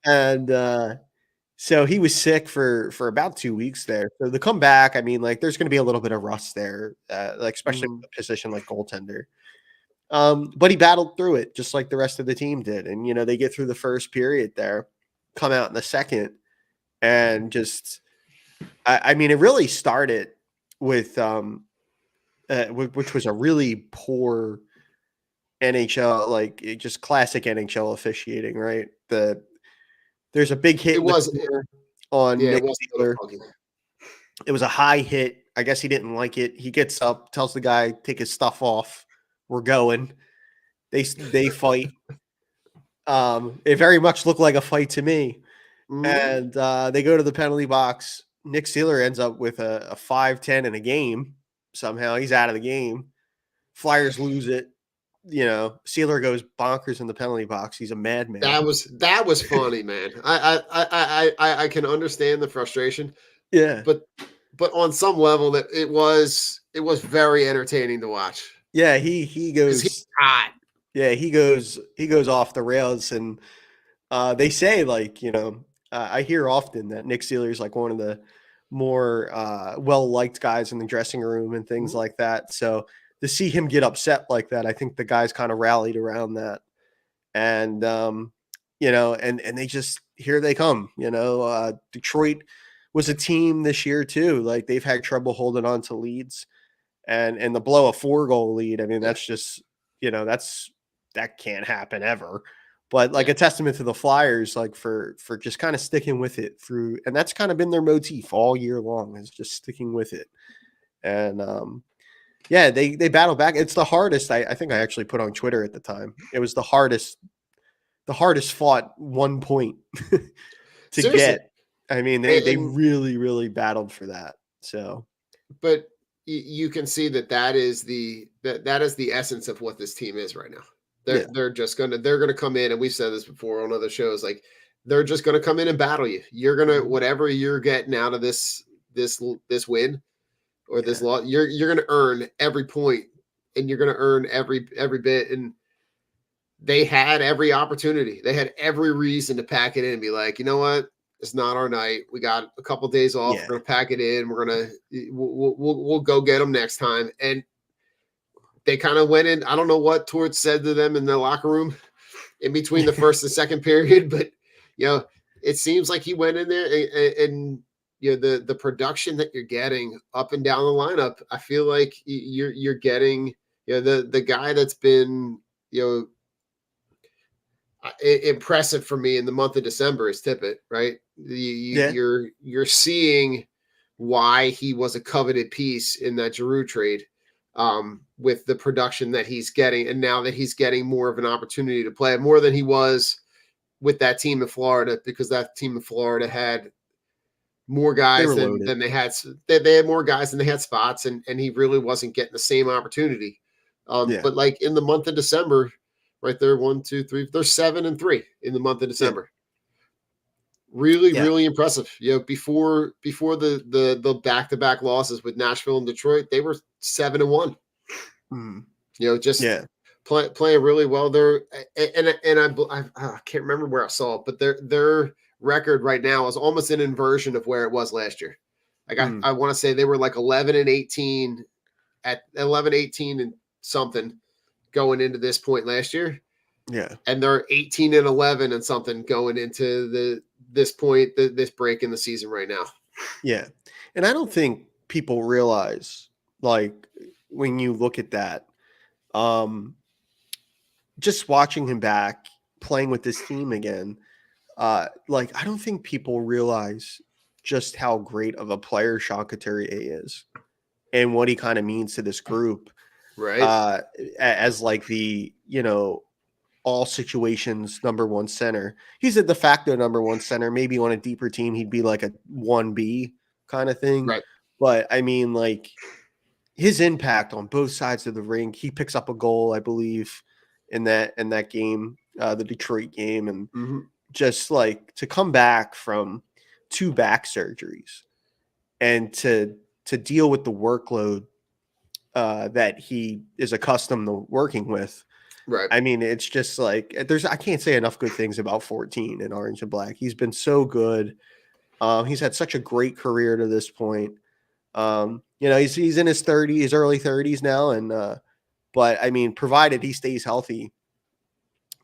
And so he was sick for about 2 weeks there. So the comeback, I mean, like there's going to be a little bit of rust there, like especially with a position like goaltender. But he battled through it just like the rest of the team did. And, you know, they get through the first period there, come out in the second, and just, I mean, it really started with, which was a really poor NHL, like just classic NHL officiating, right? There's a big hit on Nick Seeler. It was a high hit. I guess he didn't like it. He gets up, tells the guy, take his stuff off. We're going. They fight. It very much looked like a fight to me. And they go to the penalty box. Nick Seeler ends up with a 5-10 in a game. Somehow he's out of the game. Flyers lose it. Sealer goes bonkers in the penalty box. He's a madman. That was funny, man. I can understand the frustration. Yeah. But on some level that it was very entertaining to watch. Yeah, he goes he's hot. Yeah, he goes off the rails, and they say, like, I hear often that Nick Sealer is like one of the more well-liked guys in the dressing room and things like that. So to see him get upset like that, I think the guys kind of rallied around that. And and they just, here they come. Detroit was a team this year too. Like, they've had trouble holding on to leads, and to blow a 4-goal lead, I mean, that's just, that can't happen ever. But like a testament to the Flyers, like for just kind of sticking with it through, and that's kind of been their motif all year long, is just sticking with it. And they battle back. It's the hardest. I think I actually put on Twitter at the time. It was the hardest fought 1 point to Seriously. get. I mean, they really, really battled for that. So, but you can see that is the essence of what this team is right now. They're gonna come in, and we've said this before on other shows. Like, they're just gonna come in and battle you. You're gonna, whatever you're getting out of this win or this loss, you're gonna earn every point, and you're gonna earn every bit. And they had every opportunity. They had every reason to pack it in and be like, you know what? It's not our night. We got a couple of days off. Yeah. We're gonna pack it in. We'll go get them next time. And they kind of went in. I don't know what Torts said to them in the locker room in between the first and second period, but it seems like he went in there and the production that you're getting up and down the lineup. I feel like you're getting the guy that's been impressive for me in the month of December is Tippett, right? You're seeing why he was a coveted piece in that Giroux trade, with the production that he's getting, and now that he's getting more of an opportunity to play more than he was with that team in Florida, because that team in Florida had more guys than they had. They had more guys than they had spots, and he really wasn't getting the same opportunity. But like in the month of December, right there, 1, 2, 3, they're 7-3 in the month of December. Really, really impressive. Before the back-to-back losses with Nashville and Detroit, they were 7-1. Playing really well there. And I can't remember where I saw it, but their record right now is almost an inversion of where it was last year. Like I want to say they were like 11-18 at 11-18 and something going into this point last year. Yeah. And they're 18-11 and something going into this point, this break in the season right now. Yeah. And I don't think people realize, like, when you look at that, just watching him back playing with this team again, like, I don't think people realize just how great of a player Sean Couturier is and what he kind of means to this group. Right. As like the, all situations number one center. He's a de facto number one center. Maybe on a deeper team, he'd be like a 1B kind of thing. Right. But I mean, like, his impact on both sides of the rink, he picks up a goal, I believe, in that game, the Detroit game. And just like to come back from 2 back surgeries and to deal with the workload that he is accustomed to working with. Right. I mean, it's just like I can't say enough good things about 14 in Orange and Black. He's been so good. He's had such a great career to this point. He's in his early 30s now, and but I mean, provided he stays healthy,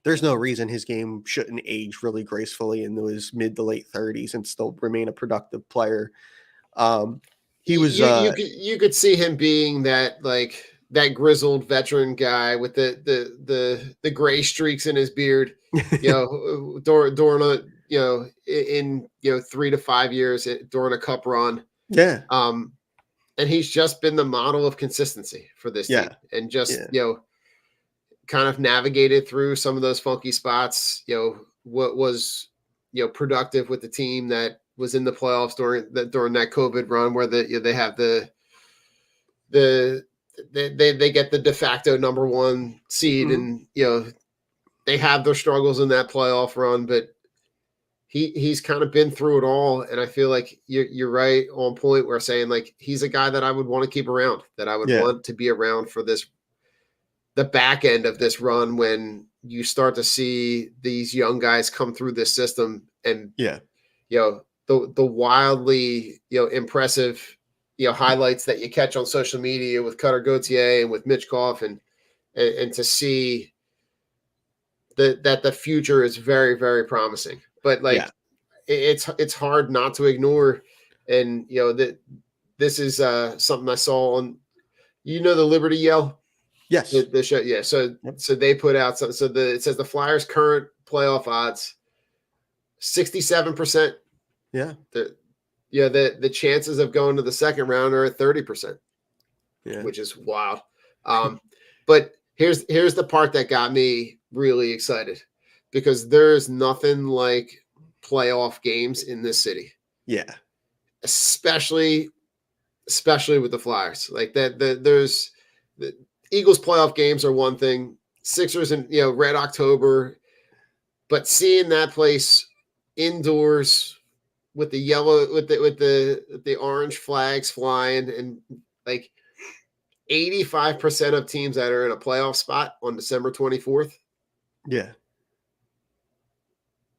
there's no reason his game shouldn't age really gracefully into his mid to late 30s and still remain a productive player. He was you could see him being that grizzled veteran guy with the gray streaks in his beard, during a, in 3 to 5 years during a cup run. Yeah. And he's just been the model of consistency for this team, and just, kind of navigated through some of those funky spots, what was, productive with the team that was in the playoffs during that COVID run, where they have the they get the de facto number one seed, and they have their struggles in that playoff run, but he's kind of been through it all, and I feel like you're right on point. Where saying like he's a guy that I would want to keep around, that I would want to be around for the back end of this run when you start to see these young guys come through this system, and the wildly impressive highlights that you catch on social media with Cutter Gauthier and with Mitch Goff, and to see that the future is very, very promising. But it's hard not to ignore, and that this is something I saw on the Liberty Yell. Yes. The show, yeah. So they put out it says the Flyers' current playoff odds 67%. Yeah. The chances of going to the second round are at 30%. Yeah. Which is wild. But here's the part that got me really excited, because there's nothing like playoff games in this city. Yeah. Especially with the Flyers. Like that there's the Eagles playoff games are one thing, Sixers and Red October, but seeing that place indoors with the yellow with the orange flags flying, and like 85% of teams that are in a playoff spot on December 24th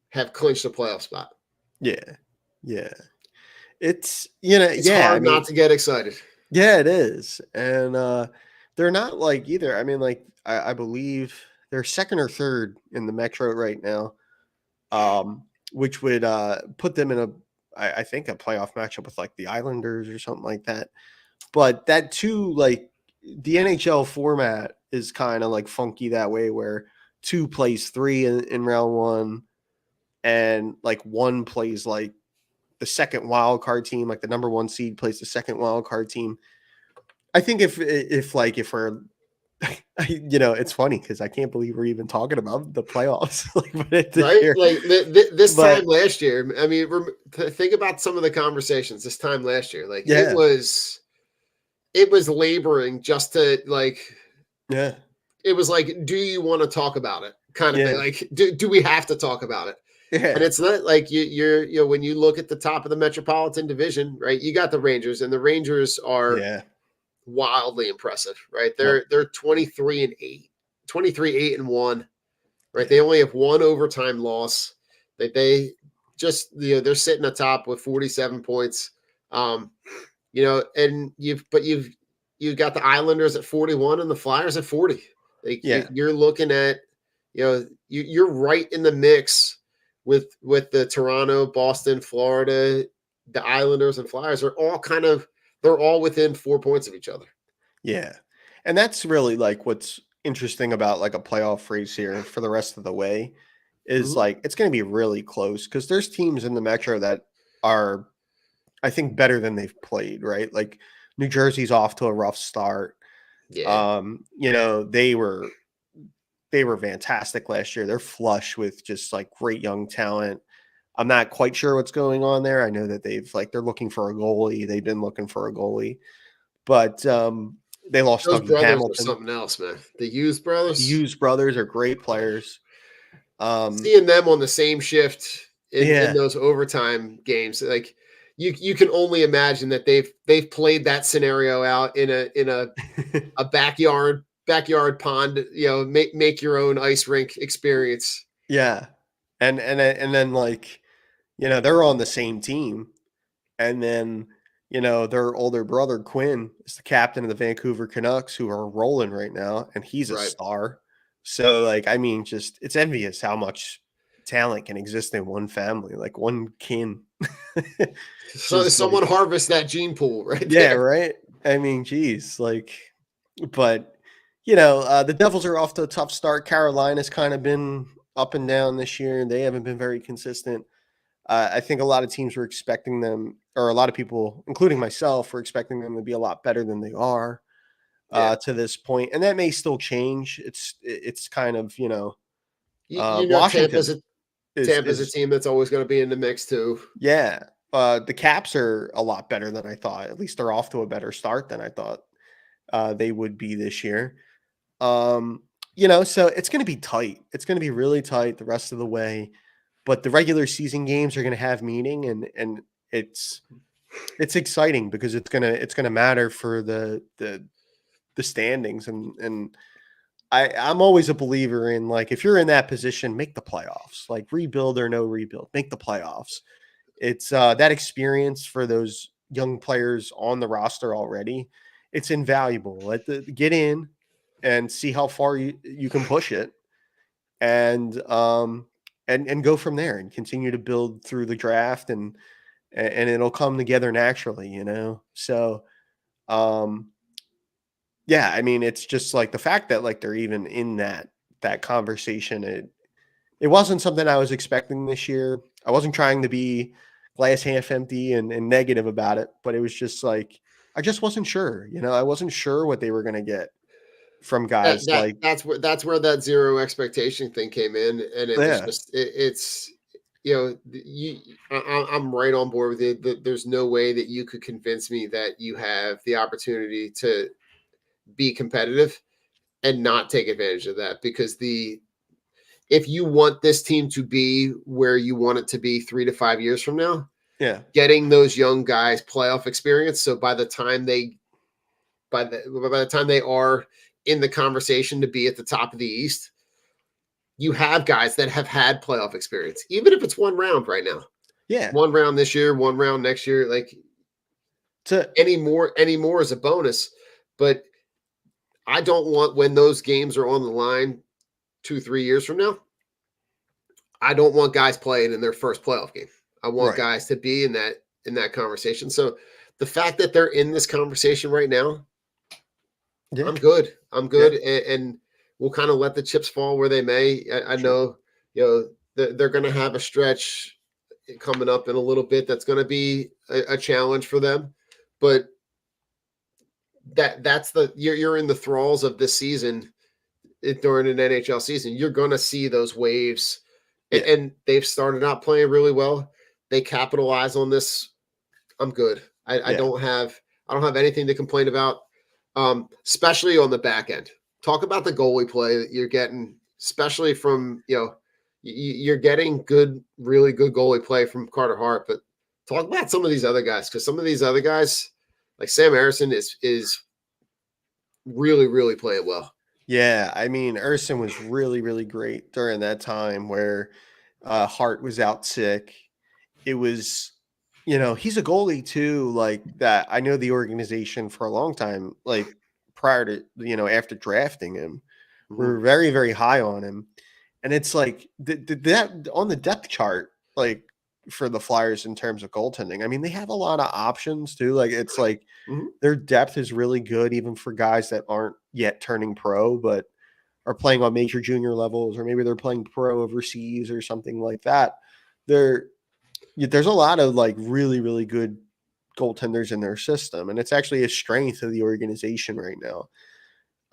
have clinched a playoff spot. Yeah. It's hard not to get excited. Yeah, it is. And they're not like either. I mean, like I believe they're second or third in the Metro right now, which would put them in I think a playoff matchup with like the Islanders or something like that. But that too, like the NHL format is kind of like funky that way, where 2 plays 3 in round 1, and like 1 plays like the second wild card team, like the number 1 seed plays the second wild card team. I think if we're, it's funny because I can't believe we're even talking about the playoffs. Right? Like this time last year. I mean, think about some of the conversations this time last year. Like it was laboring just to like. Yeah. It was like, do you want to talk about it? Kind of thing. Like, do we have to talk about it? Yeah. And it's not like you're when you look at the top of the Metropolitan Division, right? You got the Rangers, and the Rangers are wildly impressive, right? They're 23-8, 23-8-1, right? They only have 1 overtime loss. They just they're sitting atop with 47 points. And you've got the Islanders at 41 and the Flyers at 40. Like you're looking at you're right in the mix with the Toronto, Boston, Florida, the Islanders and Flyers are all they're all within 4 points of each other. Yeah. And that's really like what's interesting about like a playoff race here for the rest of the way is like it's going to be really close, because there's teams in the Metro that are, I think, better than they've played, right? Like New Jersey's off to a rough start. Yeah. They were fantastic last year. They're flush with just like great young talent. I'm not quite sure what's going on there. I know that they're looking for a goalie. They've been looking for a goalie, but they lost those Dougie brothers Hamilton. Are something else, man. The Hughes brothers. The Hughes brothers are great players. Seeing them on the same shift in those overtime games, like you can only imagine that they've played that scenario out in a backyard pond, make your own ice rink experience. Yeah. And then like, they're on the same team, and then, their older brother Quinn is the captain of the Vancouver Canucks, who are rolling right now, and he's a star. So like, I mean, just it's envious how much talent can exist in one family, like one kin. So someone harvest that gene pool, right? Yeah, right. I mean, geez, like, but the Devils are off to a tough start. Carolina's kind of been up and down this year. They haven't been very consistent. I think a lot of teams were expecting them, or a lot of people, including myself, were expecting them to be a lot better than they are to this point. And that may still change. It's kind of, Washington. Tampa's a team that's always going to be in the mix too. Yeah. The Caps are a lot better than I thought. At least they're off to a better start than I thought. they would be this year. So it's going to be tight. It's going to be really tight the rest of the way, but the regular season games are going to have meaning, and it's exciting because it's gonna matter for the standings, and I'm always a believer in, like, if you're in that position, make the playoffs, like rebuild or no rebuild, make the playoffs. It's that experience for those young players on the roster already. It's invaluable. Get in and see how far you can push it, and go from there and continue to build through the draft, and it'll come together naturally. So, yeah, I mean, it's just like the fact that, like, they're even in that conversation. It wasn't something I was expecting this year. I wasn't trying to be glass half empty and negative about it, but it was just like, I just wasn't sure. I wasn't sure what they were going to get from guys That's where that zero expectation thing came in, and it was just it's I'm right on board with it. There's no way that you could convince me that you have the opportunity to be competitive and not take advantage of that, because if you want this team to be where you want it to be 3 to 5 years from now, getting those young guys playoff experience. So by the time they are in the conversation to be at the top of the East, you have guys that have had playoff experience, even if it's one round right now. Yeah. One round this year, one round next year. Like, any more is a bonus. But I don't want, when those games are on the line 2-3 years from now, I don't want guys playing in their first playoff game. I want guys to be in that conversation. So the fact that they're in this conversation right now, I'm good. And we'll kind of let the chips fall where they may. I know, they're going to have a stretch coming up in a little bit that's going to be a challenge for them, but that's you're in the thralls of this season. During an NHL season, you're going to see those waves, and they've started out playing really well. They capitalize on this. I'm good. I don't have anything to complain about, especially on the back end. Talk about the goalie play that you're getting, especially from, you're getting really good goalie play from Carter Hart, but talk about some of these other guys, because some of these other guys, like Sam Ersson, is really, really playing well. Yeah, I mean, Ersson was really, really great during that time where Hart was out sick. It was, he's a goalie too, like that. I know the organization for a long time, like prior to, after drafting him, we were very, very high on him. And it's like that on the depth chart, like for the Flyers in terms of goaltending. I mean, they have a lot of options too. Like, it's like their depth is really good, even for guys that aren't yet turning pro, but are playing on major junior levels, or maybe they're playing pro overseas or something like that. There's a lot of, like, really, really good goaltenders in their system, and it's actually a strength of the organization right now.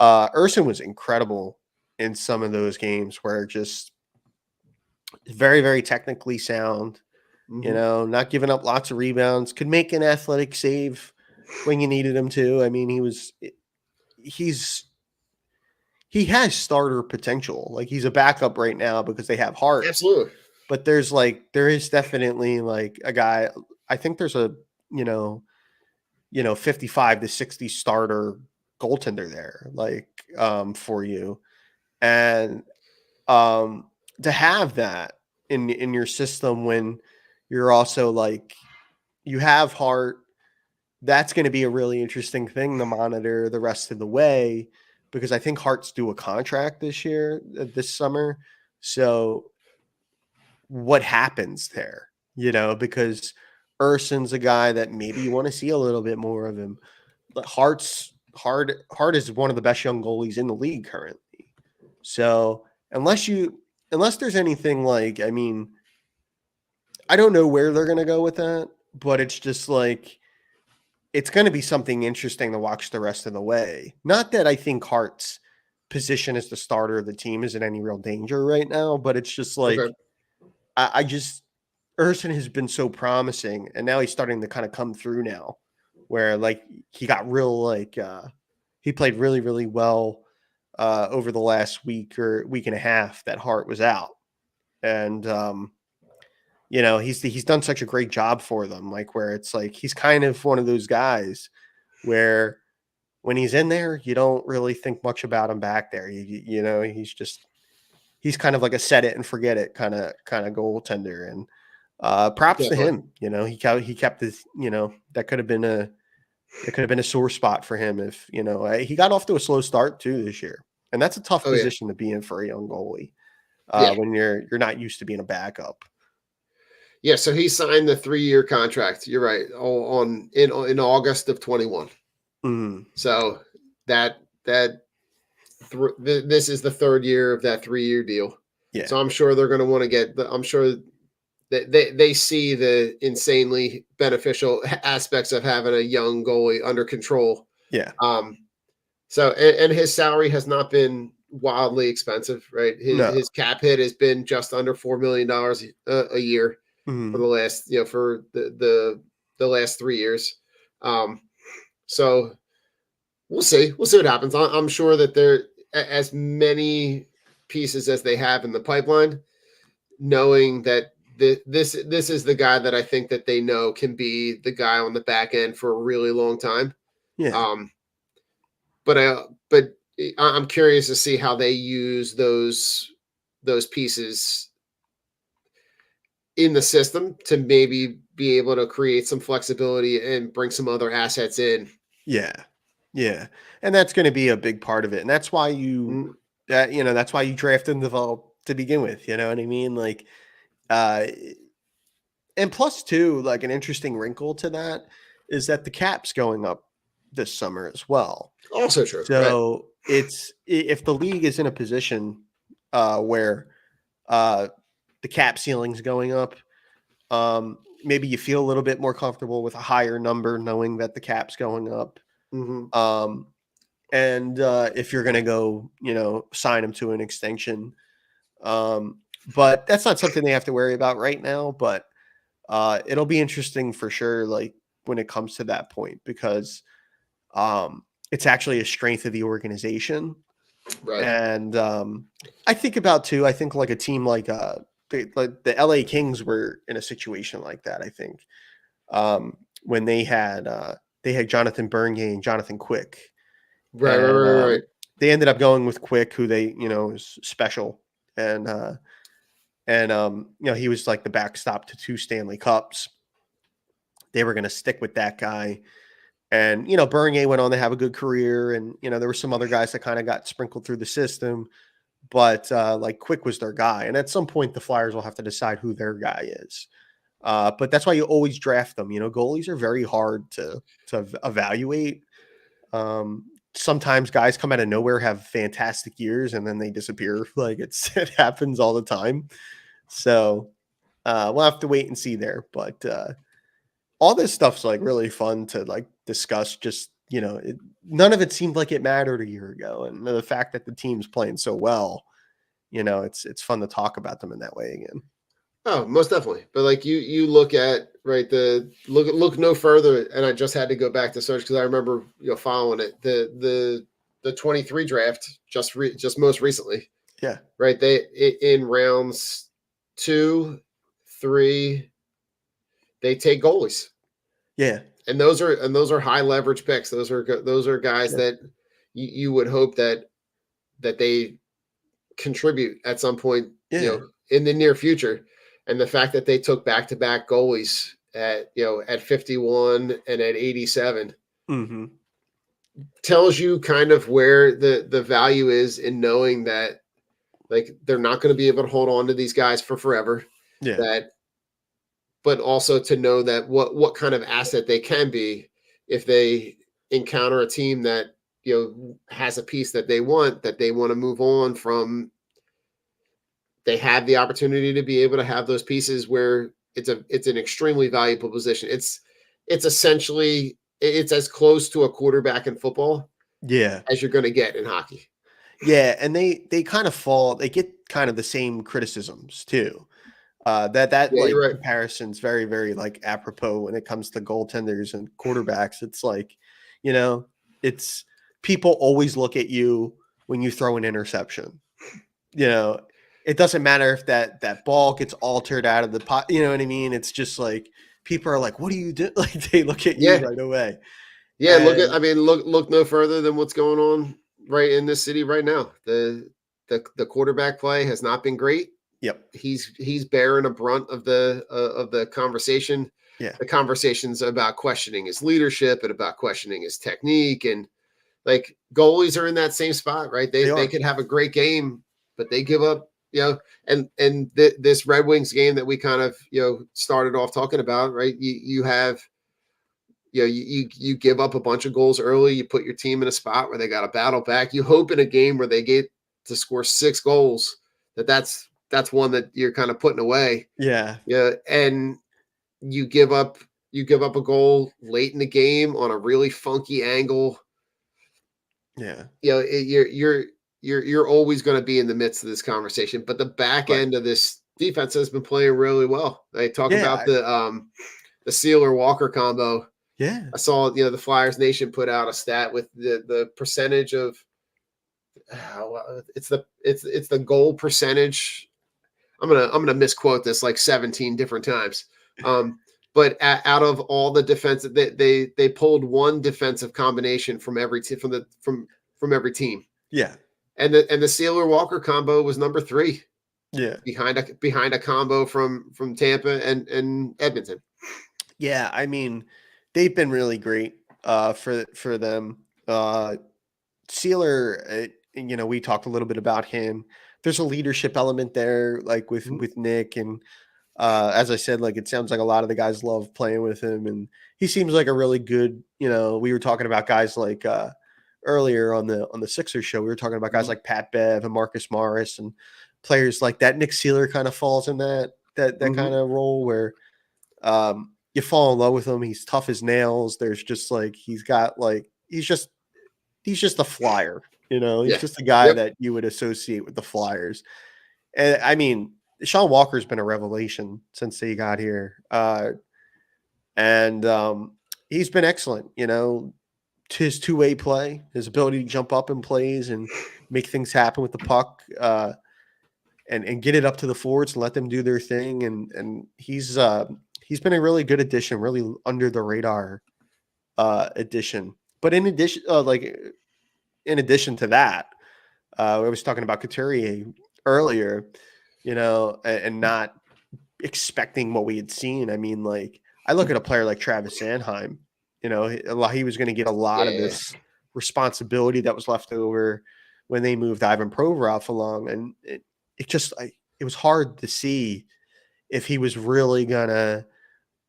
Ersson was incredible in some of those games where just very, very technically sound, not giving up lots of rebounds, could make an athletic save when you needed him to. I mean, he has starter potential. Like, he's a backup right now because they have Hart. Absolutely. But there is definitely, like, a guy. I think there's a 55 to 60 starter goaltender there, like, for you, and to have that in your system when you're also, like, you have Hart, that's going to be a really interesting thing to monitor the rest of the way, because I think Hart's due a contract this summer. So what happens there, because Ersson's a guy that maybe you want to see a little bit more of him. But Hart is one of the best young goalies in the league currently. So unless there's anything, like, I mean, I don't know where they're going to go with that, but it's just like, it's going to be something interesting to watch the rest of the way. Not that I think Hart's position as the starter of the team is in any real danger right now, but it's just like, Ersson has been so promising, and now he's starting to kind of come through now, where, like, he got real, like, he played really, really well over the last week or week and a half that Hart was out. And, he's done such a great job for them, like where it's like he's kind of one of those guys where when he's in there, you don't really think much about him back there. He's kind of like a set it and forget it kind of goaltender. And props to him. He kept his, that could have been a sore spot for him if, he got off to a slow start too this year. And that's a tough position to be in for a young goalie when you're not used to being a backup. Yeah, so he signed the 3-year contract. You're right. In August of 21. So this is the 3rd year of that 3-year deal. Yeah. So I'm sure they're going to want to get. I'm sure that they see the insanely beneficial aspects of having a young goalie under control. Yeah. So and his salary has not been wildly expensive, right? His cap hit has been just under $4 million a year for the last, for the last 3 years. So we'll see what happens. I'm sure that there as many pieces as they have in the pipeline, knowing that this is the guy that I think that they know can be the guy on the back end for a really long time. Yeah. But I'm curious to see how they use those pieces in the system to maybe be able to create some flexibility and bring some other assets in. Yeah. Yeah. And that's going to be a big part of it. And that's why that's why you draft and develop to begin with. You know what I mean? Like, and plus too, like an interesting wrinkle to that is that the cap's going up this summer as well. Also true. So it's, if the league is in a position where the cap ceiling's going up, maybe you feel a little bit more comfortable with a higher number, knowing that the cap's going up. And if you're going to go, sign him to an extension. But that's not something they have to worry about right now, but it'll be interesting for sure. Like when it comes to that point, because it's actually a strength of the organization. Right. And I think like a team like the LA Kings were in a situation like that. I think when they had Jonathan Bernier and Jonathan Quick. Right. They ended up going with Quick, who they, is special. And he was like the backstop to 2 Stanley Cups. They were going to stick with that guy. And, Bernier went on to have a good career. And, there were some other guys that kind of got sprinkled through the system. But like Quick was their guy. And at some point, the Flyers will have to decide who their guy is. But that's why you always draft them. Goalies are very hard to evaluate. Sometimes guys come out of nowhere, have fantastic years, and then they disappear. Like it happens all the time. So we'll have to wait and see there. But all this stuff's like really fun to like discuss. Just, none of it seemed like it mattered a year ago. And the fact that the team's playing so well, it's fun to talk about them in that way again. Oh, most definitely. But like you look at, right, look no further, and I just had to go back to search because I remember following it. The 23 draft just most recently. Yeah. Right. They in rounds 2, 3, they take goalies. Yeah. And those are high leverage picks. Those are guys that you would hope that they contribute at some point, in the near future. And the fact that they took back-to-back goalies at 51 and at 87 tells you kind of where the value is in knowing that like they're not going to be able to hold on to these guys for forever. Yeah. But also to know that what kind of asset they can be if they encounter a team that has a piece that they want to move on from. They have the opportunity to be able to have those pieces where it's an extremely valuable position. It's essentially as close to a quarterback in football, as you're going to get in hockey. Yeah, and they kind of they get kind of the same criticisms too. Right. Comparison's very, very like apropos when it comes to goaltenders and quarterbacks. It's like, it's people always look at you when you throw an interception. You know, it doesn't matter if that ball gets altered out of the pot. You know what I mean? It's just like people are like, "What do you do?" Like they look at you right away. Yeah, And look no further than what's going on right in this city right now. The quarterback play has not been great. Yep. He's bearing a brunt of the conversation. Yeah. The conversations about questioning his leadership and about questioning his technique, and like goalies are in that same spot, right? They could have a great game, but they give up, and this Red Wings game that we kind of, started off talking about, right? You have, you give up a bunch of goals early. You put your team in a spot where they got to battle back. You hope in a game where they get to score 6 goals that's one that you're kind of putting away. Yeah. Yeah. And you give up a goal late in the game on a really funky angle. Yeah. You're always going to be in the midst of this conversation, but the back end of this defense has been playing really well. They talk about the Sealer Walker combo. Yeah. I saw, the Flyers Nation put out a stat with the percentage of it's the goal percentage. I'm gonna misquote this like 17 different times. But out of all the defense, they pulled one defensive combination from every from every team. Yeah. And the Sealer Walker combo was number 3. Yeah. Behind a combo from Tampa and Edmonton. Yeah, I mean, they've been really great for them. Sealer, we talked a little bit about him. There's a leadership element there, like with Nick, and as I said, like it sounds like a lot of the guys love playing with him, and he seems like a really good. We were talking about guys like earlier on the Sixers show. We were talking about guys like Pat Bev and Marcus Morris and players like that. Nick Sealer kind of falls in that kind of role where you fall in love with him. He's tough as nails. There's just like he's just a flyer. He's just a guy that you would associate with the Flyers. And I mean, Sean Walker's been a revelation since he got here. And he's been excellent, his two-way play, his ability to jump up in plays and make things happen with the puck, and get it up to the forwards and let them do their thing. And he's been a really good addition, really under the radar addition. But in addition to that, I was talking about Couturier earlier, and not expecting what we had seen. I mean, like I look at a player like Travis Sanheim, he was going to get a lot of this responsibility that was left over when they moved Ivan Provorov along. And it was hard to see if he was really going to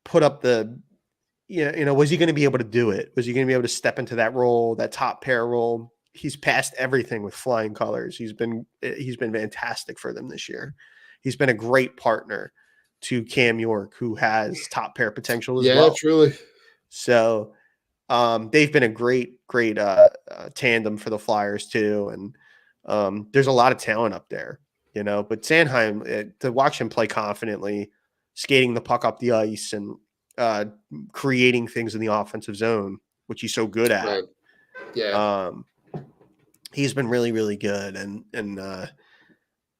put up was he going to be able to do it? Was he going to be able to step into that role, that top pair role? He's passed everything with flying colors. He's been fantastic for them this year. He's been a great partner to Cam York, who has top pair potential as well. Yeah, truly. So they've been a great tandem for the Flyers too. And there's a lot of talent up there, but Sanheim, to watch him play confidently, skating the puck up the ice and creating things in the offensive zone, which he's so good at. Right. Yeah. He's been really, really good and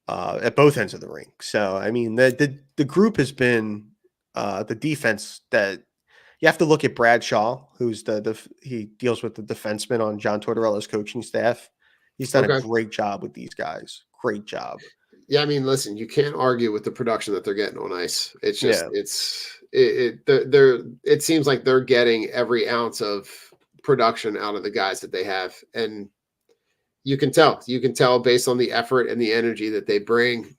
at both ends of the rink. So, I mean, the group has been the defense that you have to look at. Bradshaw, who's he deals with the defenseman on John Tortorella's coaching staff. He's done a great job with these guys. Great job. Yeah, I mean, listen, you can't argue with the production that they're getting on ice. It's just it seems like they're getting every ounce of production out of the guys that they have, and you can tell based on the effort and the energy that they bring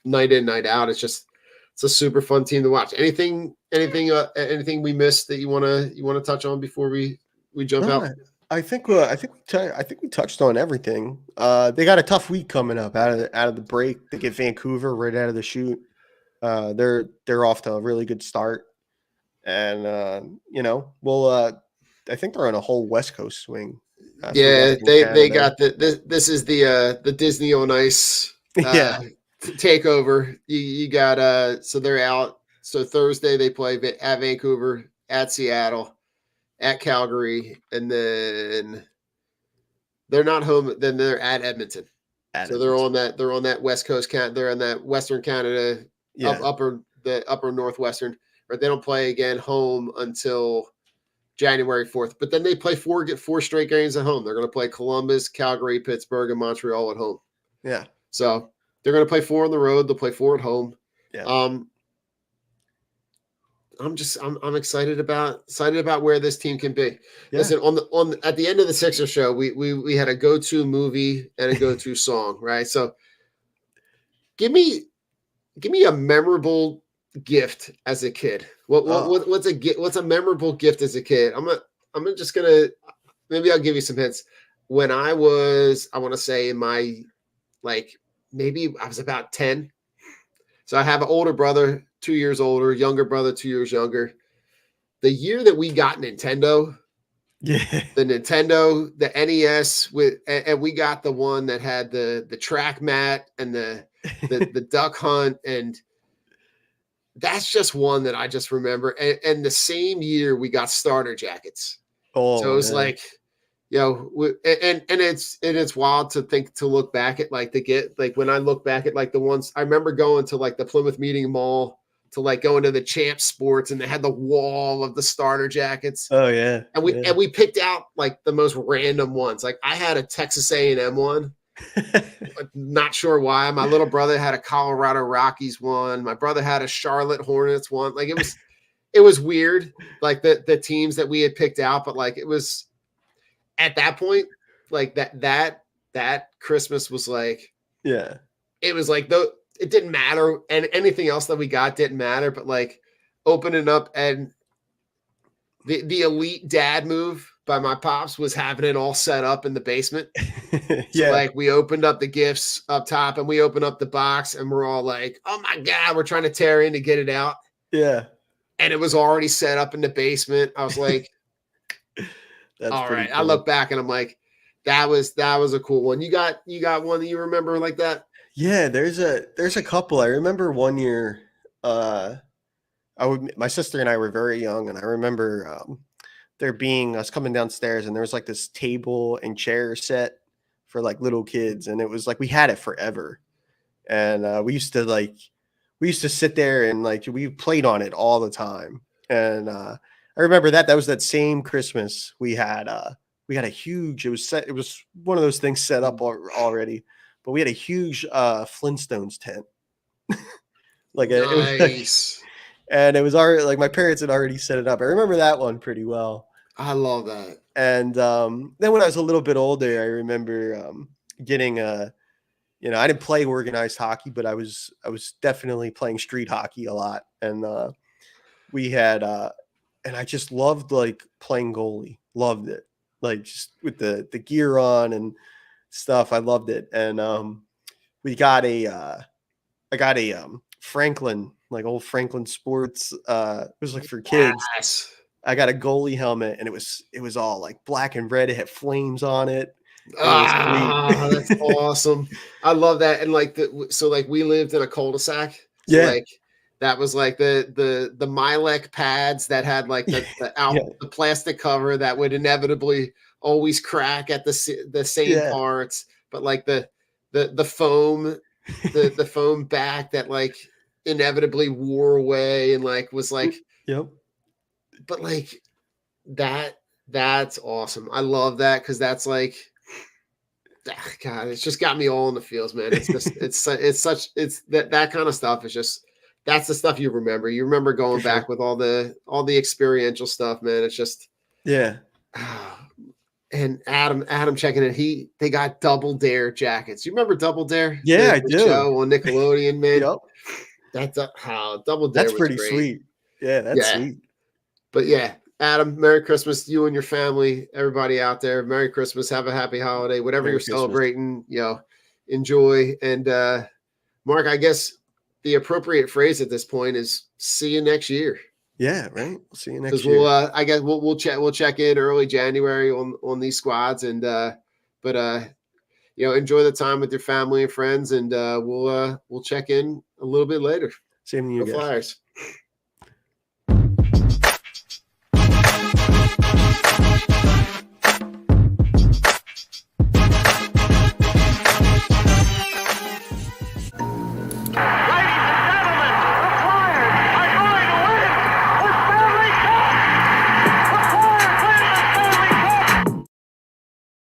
night in, night out. It's a super fun team to watch. Anything we missed that you want to touch on before we jump out? I think we touched on everything. They got a tough week coming up out of the break. They get Vancouver right out of the chute. They're off to a really good start, and I think they're on a whole West Coast swing. They got this is the Disney on Ice takeover. You got so they're out. So Thursday they play at Vancouver, at Seattle, at Calgary, and then They're not home. Then they're at Edmonton. At So they're on that West Coast they're in that Western Canada, Yeah. upper Northwestern, but they don't play again home until January 4th. But then they play four straight games at home. They're going to play Columbus, Calgary, Pittsburgh, and Montreal at home. Yeah. So they're going to play 4 on the road. They'll play 4 at home. Yeah. I'm excited about where this team can be. Yeah. Listen, at the end of the Sixers show, we had a go-to movie and a go-to song, right? So give me a memorable gift as a kid. What's a memorable gift as a kid? Maybe I'll give you some hints. When I want to say in my, maybe I was about 10. So I have an older brother, 2 years older, younger brother, 2 years younger. The year that we got Nintendo, Yeah. the Nintendo, the NES, and we got the one that had the track mat and the duck hunt, and that's just one that I just remember. And the same year we got starter jackets. Oh, So it was man. it's wild to look back at when I look back at the ones I remember going to the Plymouth Meeting Mall to going to the Champ Sports, and they had the wall of the starter jackets. Oh yeah. And we picked out the most random ones. I had a Texas A&M one. Not sure why. My little brother had a Colorado Rockies one. My brother had a Charlotte Hornets one. It was weird, the teams that we had picked out, but it was at that point, that Christmas was Yeah. it was it didn't matter, and anything else that we got didn't matter, but opening up, and the elite dad move by my pops was having it all set up in the basement. Yeah. So we opened up the gifts up top, and we opened up the box, and we're all oh my God, we're trying to tear in to get it out. Yeah. And it was already set up in the basement. I was That's all pretty right. I cool. look back and I'm that was a cool one. You got one that you remember like that? Yeah, there's a couple. I remember one year, my sister and I were very young, and I remember there being us coming downstairs, and there was this table and chair set for little kids, and it was we had it forever, and we used to sit there and we played on it all the time, and I remember that was that same Christmas we had a huge, it was one of those things set up already, but we had a huge Flintstones tent. Nice. And it was already my parents had already set it up. I remember that one pretty well. I love that. And then when I was a little bit older, I remember getting I didn't play organized hockey, but I was definitely playing street hockey a lot. And we had and I just loved playing goalie. Loved it. Just with the gear on and stuff. I loved it. And I got a Franklin, old Franklin Sports. It was for kids. Yes. I got a goalie helmet, and it was all black and red. It had flames on it. That's awesome. I love that. And we lived in a cul-de-sac. So Yeah. that was the Milek pads that had the plastic cover that would inevitably always crack at the same parts, but the foam, the foam back that inevitably wore away and was Yep. but that's awesome. I love that, because that's God, it's just got me all in the feels, man. It's just it's that kind of stuff is just, that's the stuff you remember. You remember going For back sure. with all the experiential stuff, man. It's just, Yeah. and Adam checking in. They got Double Dare jackets. You remember Double Dare? Yeah, I The do. show on Nickelodeon, man. Yep. That's Double Dare. That's was pretty great. sweet. Yeah, that's Yeah. sweet. But yeah, Adam, Merry Christmas to you and your family, everybody out there. Merry Christmas. Have a happy holiday. Whatever Merry you're Christmas. celebrating, enjoy. And Mark, I guess the appropriate phrase at this point is see you next year. Yeah, right. We'll see you next Because year. I guess we'll check in early January on these squads, and enjoy the time with your family and friends, and we'll check in a little bit later. Same to you Go guys. Flyers.